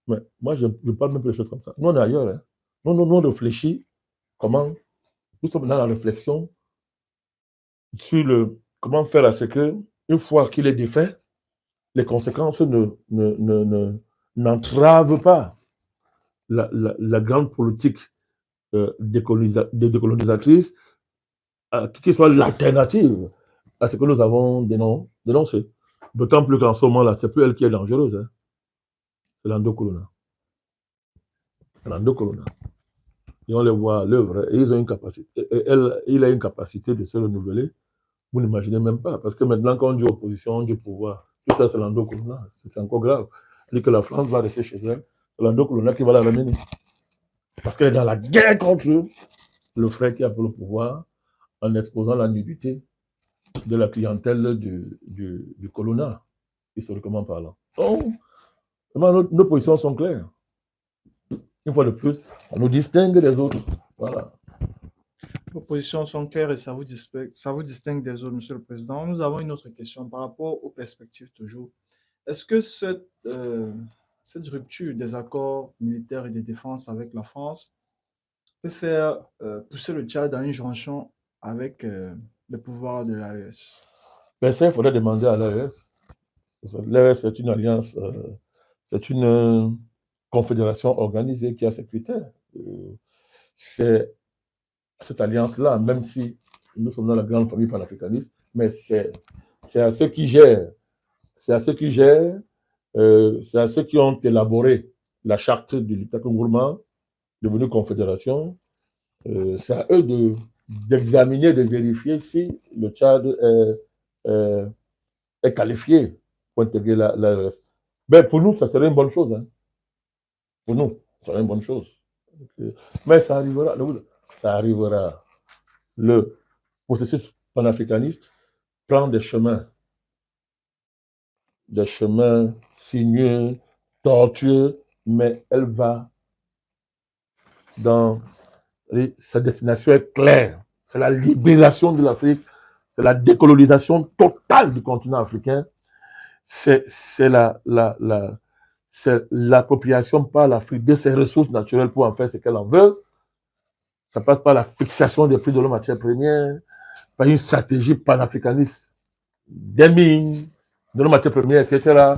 mais moi, je ne parle même pas de choses comme ça. Nous, on est ailleurs. Hein. Nous, on réfléchit comment, nous sommes dans la réflexion sur comment faire à ce que, une fois qu'il est défait, les conséquences n'entravent pas la grande politique décolonisatrice, qui soit l'alternative à ce que nous avons dénoncé. D'autant plus qu'en ce moment-là, c'est plus elle qui est dangereuse. Hein. C'est l'endocolona. L'endocolona. Et on les voit à l'œuvre. Et ils ont une capacité. Il a une capacité de se renouveler. Vous n'imaginez même pas. Parce que maintenant, quand on dit opposition, on dit pouvoir. Tout ça, c'est l'endocolona. C'est encore grave. C'est que la France va rester chez elle. C'est l'endocolona qui va la ramener. Parce qu'elle est dans la guerre contre le frère qui a pour le pouvoir en exposant la nudité de la clientèle du colonna, historiquement parlant. Donc, nos positions sont claires. Une fois de plus, ça nous distingue des autres. Voilà. Vos positions sont claires et ça vous distingue des autres, Monsieur le Président. Nous avons une autre question par rapport aux perspectives toujours. Est-ce que cette rupture des accords militaires et de défense avec la France peut faire pousser le Tchad à une jonction avec le pouvoir de l'AES? Mais ça, il faudrait demander à l'AES. L'AES, c'est une alliance, c'est une confédération organisée qui a ses critères. C'est cette alliance-là, même si nous sommes dans la grande famille panafricaniste, mais c'est à ceux qui gèrent, c'est à ceux qui gèrent, c'est à ceux qui ont élaboré la charte du Liptako Gourma, devenue confédération, c'est à eux d'examiner, de vérifier si le Tchad est qualifié pour intégrer l'AES. Ben, pour nous, ça serait une bonne chose. Hein. Pour nous, ça serait une bonne chose. Mais ça arrivera. Ça arrivera. Le processus panafricaniste prend des chemins sinueux, tortueux, mais elle va dans sa destination est claire. C'est la libération de l'Afrique, c'est la décolonisation totale du continent africain, c'est l'appropriation par l'Afrique de ses ressources naturelles pour en faire ce qu'elle en veut. Ça passe par la fixation des prix de la matière première, par une stratégie panafricaniste des mines, de la matière première, etc.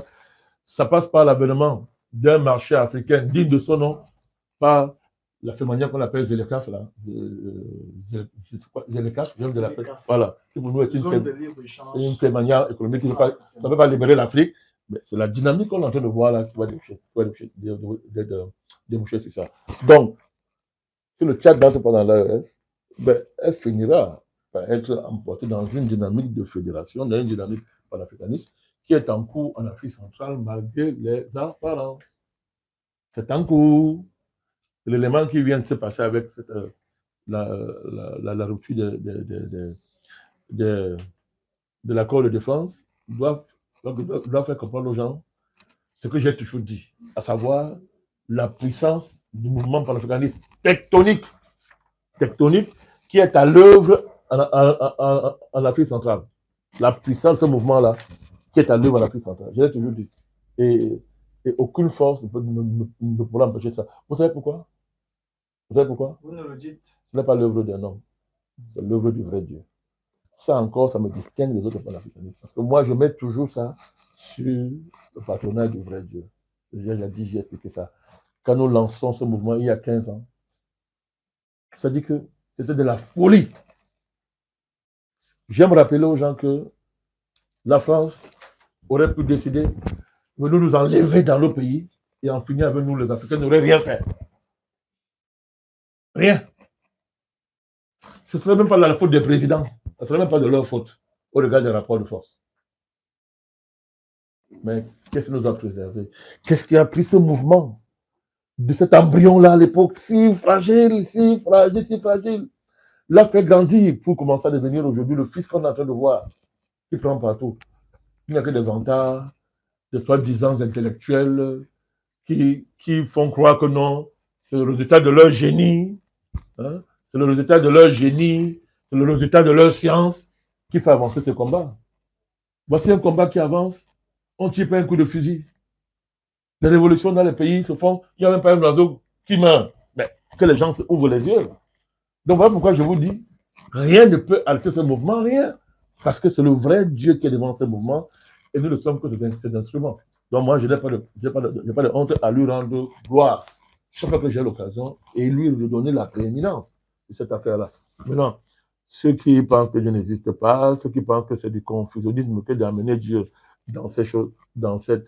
Ça passe par l'avènement d'un marché africain digne de son nom, par la manière qu'on appelle Zelekaf, là. Zelekaf, je de l'appeler. Voilà. Qui pour nous est une manière économique qui ne peut pas libérer l'Afrique. Mais c'est la dynamique qu'on est en train de voir là qui va déboucher sur ça. Donc, si le Tchad dans pendant l'AES, ben, elle finira par être emportée dans une dynamique de fédération, dans une dynamique panafricaniste qui est en cours en Afrique centrale malgré les apparences. C'est en cours. L'élément qui vient de se passer avec la rupture de l'accord de défense doit faire comprendre aux gens ce que j'ai toujours dit, à savoir la puissance du mouvement panafricaniste tectonique qui est à l'œuvre en Afrique centrale. La puissance de ce mouvement-là qui est à l'œuvre en Afrique centrale. Je l'ai toujours dit. Et aucune force ne pourra empêcher ça. Vous savez pourquoi? Vous savez pourquoi? Vous nous le dites. Ce n'est pas l'œuvre d'un homme, c'est l'œuvre du vrai Dieu. Ça encore, ça me distingue des autres panafricanistes. Parce que moi, je mets toujours ça sur le patronat du vrai Dieu. J'ai expliqué ça. Quand nous lançons ce mouvement il y a 15 ans, ça dit que c'était de la folie. J'aime rappeler aux gens que la France, aurait pu décider de nous enlever dans nos pays et en finir avec nous, les Africains n'auraient rien fait. Rien. Ce ne serait même pas la faute des présidents. Ce ne serait même pas de leur faute au regard des rapports de force. Mais qu'est-ce qui nous a préservé? Qu'est-ce qui a pris ce mouvement de cet embryon-là à l'époque, si fragile, si fragile, si fragile, l'a fait grandir pour commencer à devenir aujourd'hui le fils qu'on est en train de voir, qui prend partout. Il n'y a que des vantards, des soi-disant intellectuels qui font croire que non, c'est le résultat de leur génie, hein? C'est le résultat de leur génie, c'est le résultat de leur science qui fait avancer ce combat. Voici un combat qui avance, on ne tire pas un coup de fusil. Les révolutions dans les pays se font, il n'y a même pas un oiseau qui meurt. Mais que les gens ouvrent les yeux. Donc voilà pourquoi je vous dis, rien ne peut arrêter ce mouvement, rien. Parce que c'est le vrai Dieu qui est devant ce mouvement et nous ne sommes que ces instruments. Donc moi, je n'ai pas de honte à lui rendre gloire chaque fois que j'ai l'occasion et lui redonner la prééminence de cette affaire-là. Maintenant, ceux qui pensent que Dieu n'existe pas, ceux qui pensent que c'est du confusionnisme que d'amener Dieu dans ces choses, dans ces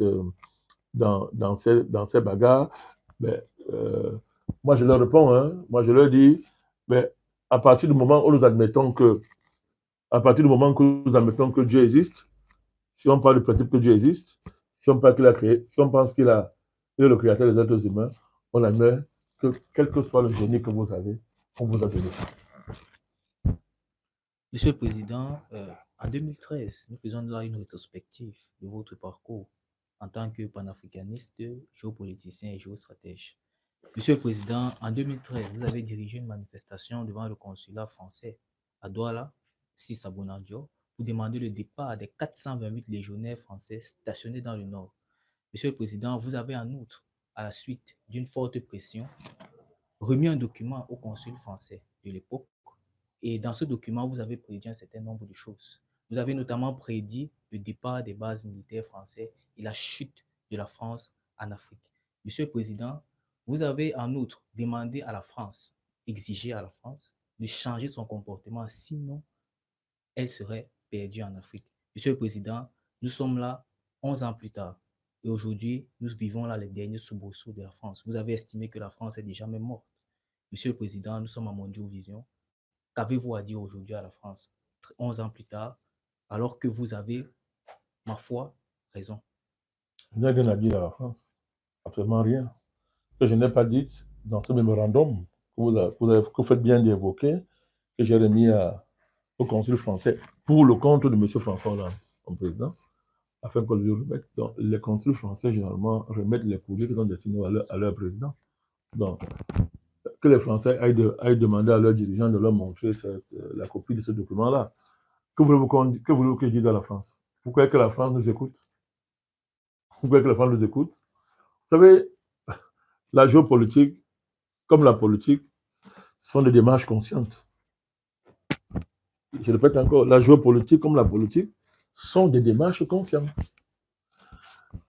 bagarres, ben, moi je leur réponds, hein, moi je leur dis, mais à partir du moment où nous admettons que Dieu existe, si on parle du principe que Dieu existe, si on parle qu'il a créé, si on pense qu'il est le créateur des êtres humains, on admet que quel que soit le génie que vous avez, on vous a donné. Monsieur le Président, en 2013, nous faisons là une rétrospective de votre parcours en tant que panafricaniste, géopoliticien et géostratège. Monsieur le Président, en 2013, vous avez dirigé une manifestation devant le consulat français à Douala, 6 à Bonandio, pour demander le départ des 428 légionnaires français stationnés dans le Nord. Monsieur le Président, vous avez en outre, à la suite d'une forte pression, remis un document au consul français de l'époque. Et dans ce document, vous avez prédit un certain nombre de choses. Vous avez notamment prédit le départ des bases militaires françaises et la chute de la France en Afrique. Monsieur le Président, vous avez en outre demandé à la France, exigé à la France, de changer son comportement, sinon elle serait perdue en Afrique. Monsieur le Président, nous sommes là 11 ans plus tard. Et aujourd'hui, nous vivons là les derniers soubresauts de la France. Vous avez estimé que la France est déjà même morte. Monsieur le Président, nous sommes à Mondial Vision. Qu'avez-vous à dire aujourd'hui à la France, 11 ans plus tard, alors que vous avez, ma foi, raison? Je n'ai rien à dire à la France. Absolument rien. Que je n'ai pas dit dans ce mémorandum que vous faites bien d'évoquer, que j'ai remis au consul français pour le compte de M. François Hollande, comme président, afin qu'on lui remette. Donc, les consuls français, généralement, remettent les courriers qui sont destinés à leur président. Donc, que les Français aillent demander à leurs dirigeants de leur montrer la copie de ce document-là. Que voulez-vous que je dise à la France? Pourquoi que la France nous écoute? Pourquoi que la France nous écoute? Vous savez, la géopolitique, comme la politique, sont des démarches conscientes. Je répète encore, la géopolitique, comme la politique, sont des démarches conscientes.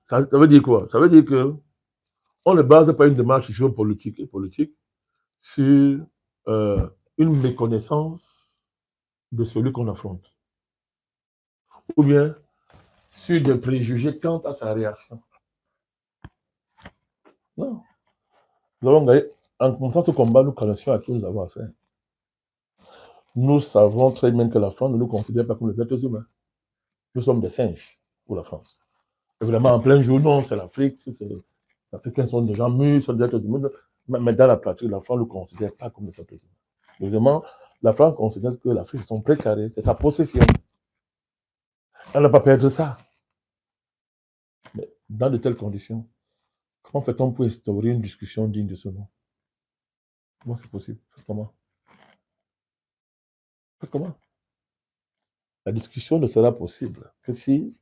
Ça veut dire quoi? Ça veut dire que on ne base pas une démarche géopolitique et politique sur une méconnaissance de celui qu'on affronte. Ou bien sur des préjugés quant à sa réaction. Non. Nous avons gagné. En commençant ce combat, nous connaissions à qui nous avons affaire. Nous savons très bien que la France ne nous considère pas comme les êtres humains. Nous sommes des singes pour la France. Évidemment, en plein jour, non, c'est l'Afrique, les Africains sont des gens mûrs, sont des êtres humains, mais dans la pratique, la France ne nous considère pas comme des êtres humains. Évidemment, la France considère que l'Afrique, c'est son précaré, c'est sa possession. Elle ne va pas perdre ça. Mais dans de telles conditions, comment fait-on pour instaurer une discussion digne de ce nom? Comment c'est possible? Comment? Comment? La discussion ne sera possible que si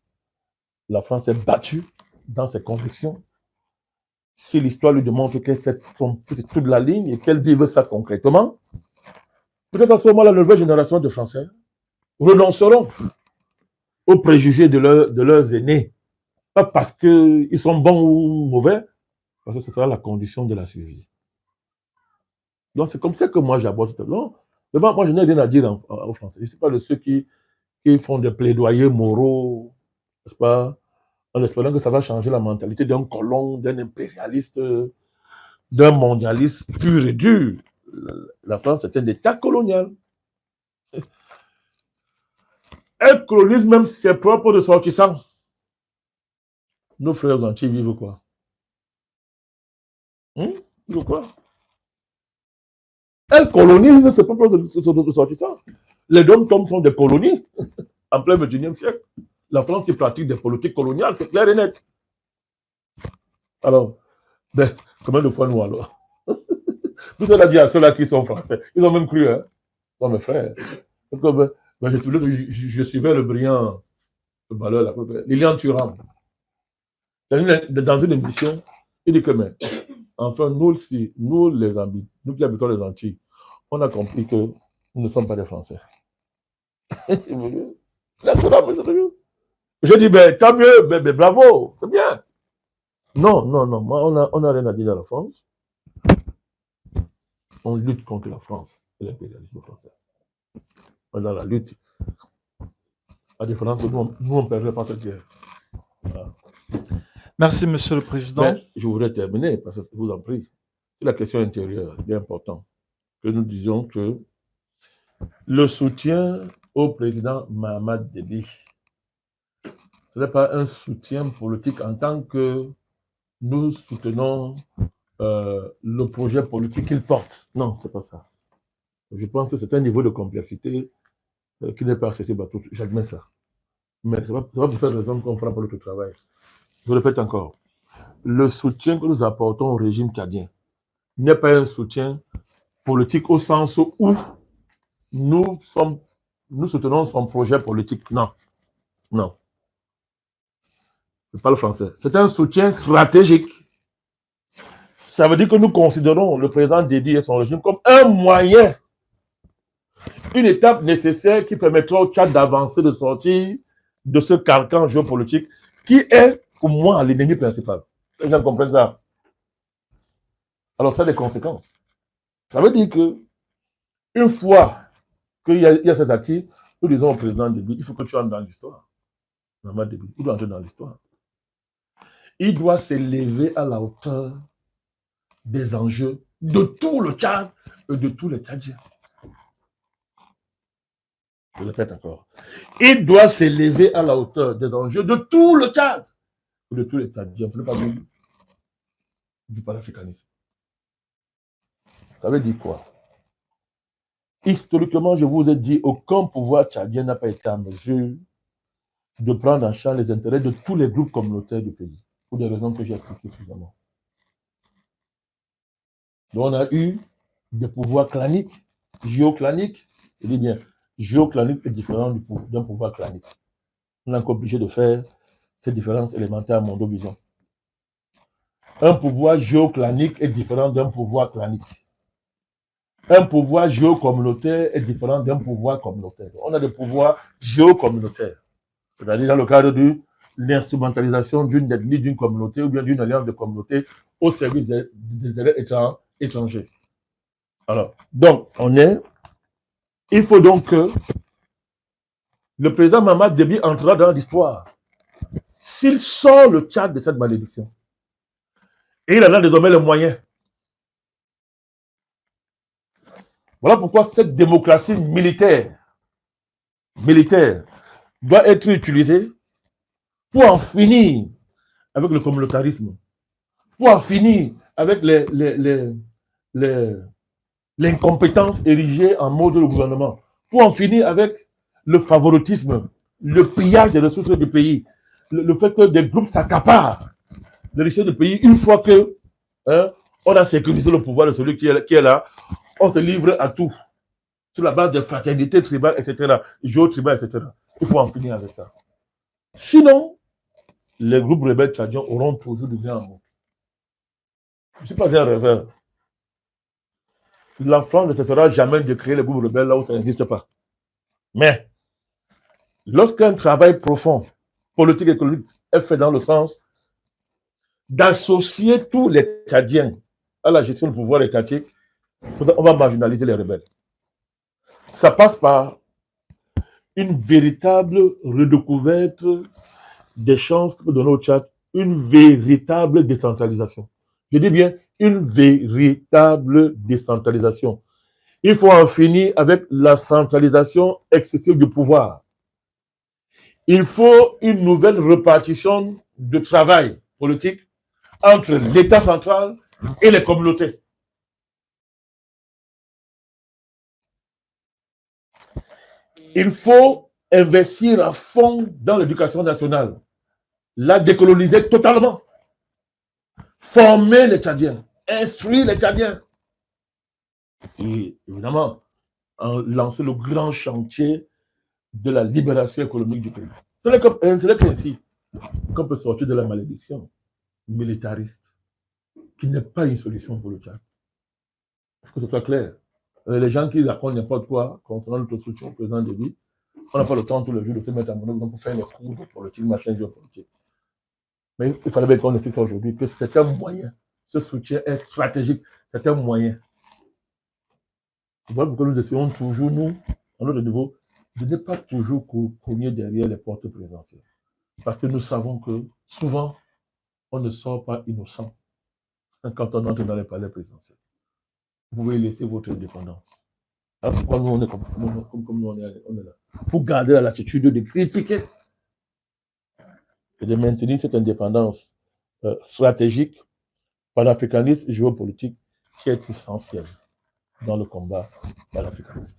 la France est battue dans ses convictions, si l'histoire lui démontre qu'elle s'est trompée sur toute la ligne et qu'elle vive ça concrètement. Peut-être à ce moment-là, la nouvelle génération de Français renonceront aux préjugés de leurs aînés. Pas parce qu'ils sont bons ou mauvais, parce que ce sera la condition de la survie. Donc c'est comme ça que moi j'aborde cette langue. Devant moi, je n'ai rien à dire aux Français. Je ne suis pas de ceux qui font des plaidoyers moraux, n'est-ce pas, en espérant que ça va changer la mentalité d'un colon, d'un impérialiste, d'un mondialiste pur et dur. La France est un État colonial. Elle colonise même ses propres ressortissants. Nos frères entiers vivent quoi? Vivent quoi? Elle colonise ses propres ressortissants. Les dom-toms sont des colonies en plein 21e siècle. La France y pratique des politiques coloniales, c'est clair et net. Alors, combien de fois nous alors? Tout ça l'a dit à ceux-là qui sont français. Ils ont même cru, hein? Non, mes frères. Donc, je suivais le brillant, le malheur, là, Lilian Thuram. Dans une émission, il dit que, mais, enfin, nous aussi, nous les Ambies, nous qui habitons les Antilles, on a compris que nous ne sommes pas des Français. Je dis, ben, tant mieux, ben, bravo, c'est bien. Non, moi, on n'a rien à dire dans la France. On lutte contre la France et l'impérialisme français. On est dans la lutte. À différence de nous, on ne perdrait pas cette guerre. Voilà. Merci, Monsieur le Président. Mais je voudrais terminer, parce que je vous en prie. C'est la question intérieure, bien important, que nous disions que le soutien au président Mahamat Déby, ce n'est pas un soutien politique en tant que nous soutenons le projet politique qu'il porte. Non, c'est pas ça. Je pense que c'est un niveau de complexité qui n'est pas accessible à tous. J'admets ça. Mais ce n'est pas pour cette raison qu'on fera pas notre travail. Je répète encore. Le soutien que nous apportons au régime tchadien n'est pas un soutien politique au sens où nous soutenons son projet politique. Non. Non. Je parle français. C'est un soutien stratégique. Ça veut dire que nous considérons le président Déby et son régime comme un moyen, une étape nécessaire qui permettra au Tchad d'avancer, de sortir de ce carcan géopolitique qui est, pour moi, l'ennemi principal. Les gens comprennent ça. Alors, ça a des conséquences. Ça veut dire que, une fois qu'il y a cet acquis, nous disons au président Déby, il faut que tu entres dans l'histoire. Mahamat Déby, il doit entrer dans l'histoire. Il doit s'élever à la hauteur des enjeux de tout le Tchad et de tous les Tchadiens. Je le répète encore. Il doit s'élever à la hauteur des enjeux de tout le Tchad et de tous les Tchadiens. Je ne peux pas dire du panafricanisme. Ça veut dire quoi? Historiquement, je vous ai dit, aucun pouvoir tchadien n'a pas été en mesure de prendre en charge les intérêts de tous les groupes communautaires du pays, pour des raisons que j'ai expliquées suffisamment. Donc, on a eu des pouvoirs claniques, géoclaniques. Je dis bien, géoclanique est différent d'un pouvoir clanique. On est encore obligé de faire ces différences élémentaires mondovisant. Un pouvoir géoclanique est différent d'un pouvoir clanique. Un pouvoir géocommunautaire est différent d'un pouvoir communautaire. On a des pouvoirs géocommunautaires, c'est-à-dire dans le cadre de l'instrumentalisation d'une ethnie, d'une communauté ou bien d'une alliance de communautés au service des intérêts étrangers. Alors, donc, il faut donc que le président Mahamat Déby entrera dans l'histoire. S'il sort le Tchad de cette malédiction, et il en a désormais les moyens. Voilà pourquoi cette démocratie militaire doit être utilisée pour en finir avec le communautarisme, pour en finir avec l'incompétence érigée en mode de gouvernement, pour en finir avec le favoritisme, le pillage des ressources du pays, le fait que des groupes s'accaparent les richesses du pays une fois que on a sécurisé le pouvoir de celui qui est là. On se livre à tout, sur la base de fraternité tribale, etc., géotribale, etc. Il faut en finir avec ça. Sinon, les groupes rebelles tchadiens auront toujours du bien en mots. Je ne suis pas un rêveur. La France ne cessera jamais de créer les groupes rebelles là où ça n'existe pas. Mais, lorsqu'un travail profond, politique et économique, est fait dans le sens d'associer tous les Tchadiens à la gestion du pouvoir étatique, on va marginaliser les rebelles. Ça passe par une véritable redécouverte des chances que peut donner au Tchad une véritable décentralisation. Je dis bien une véritable décentralisation. Il faut en finir avec la centralisation excessive du pouvoir. Il faut une nouvelle répartition de travail politique entre l'État central et les communautés. Il faut investir à fond dans l'éducation nationale, la décoloniser totalement, former les Tchadiens, instruire les Tchadiens. Et évidemment, lancer le grand chantier de la libération économique du pays. Ce n'est qu'ainsi qu'on peut sortir de la malédiction militariste, qui n'est pas une solution pour le Tchad. Il faut que ce soit clair. Les gens qui racontent n'importe quoi concernant notre solution président de vie, on n'a pas le temps tous les jours de se mettre à mon pour faire les cours de politique, machin, géopolitique. Mais il fallait bien qu'on explique ça aujourd'hui, que c'est un moyen. Ce soutien est stratégique, c'est un moyen. Voilà pourquoi nous essayons toujours, nous, à notre niveau, de ne pas toujours cogner derrière les portes présidentielles. Parce que nous savons que souvent, on ne sort pas innocent quand on entre dans les palais présidentiels. Vous pouvez laisser votre indépendance. Alors pourquoi nous, on est comme nous, on est là? Pour garder la latitude de critiquer et de maintenir cette indépendance stratégique, panafricaniste et géopolitique qui est essentielle dans le combat panafricaniste.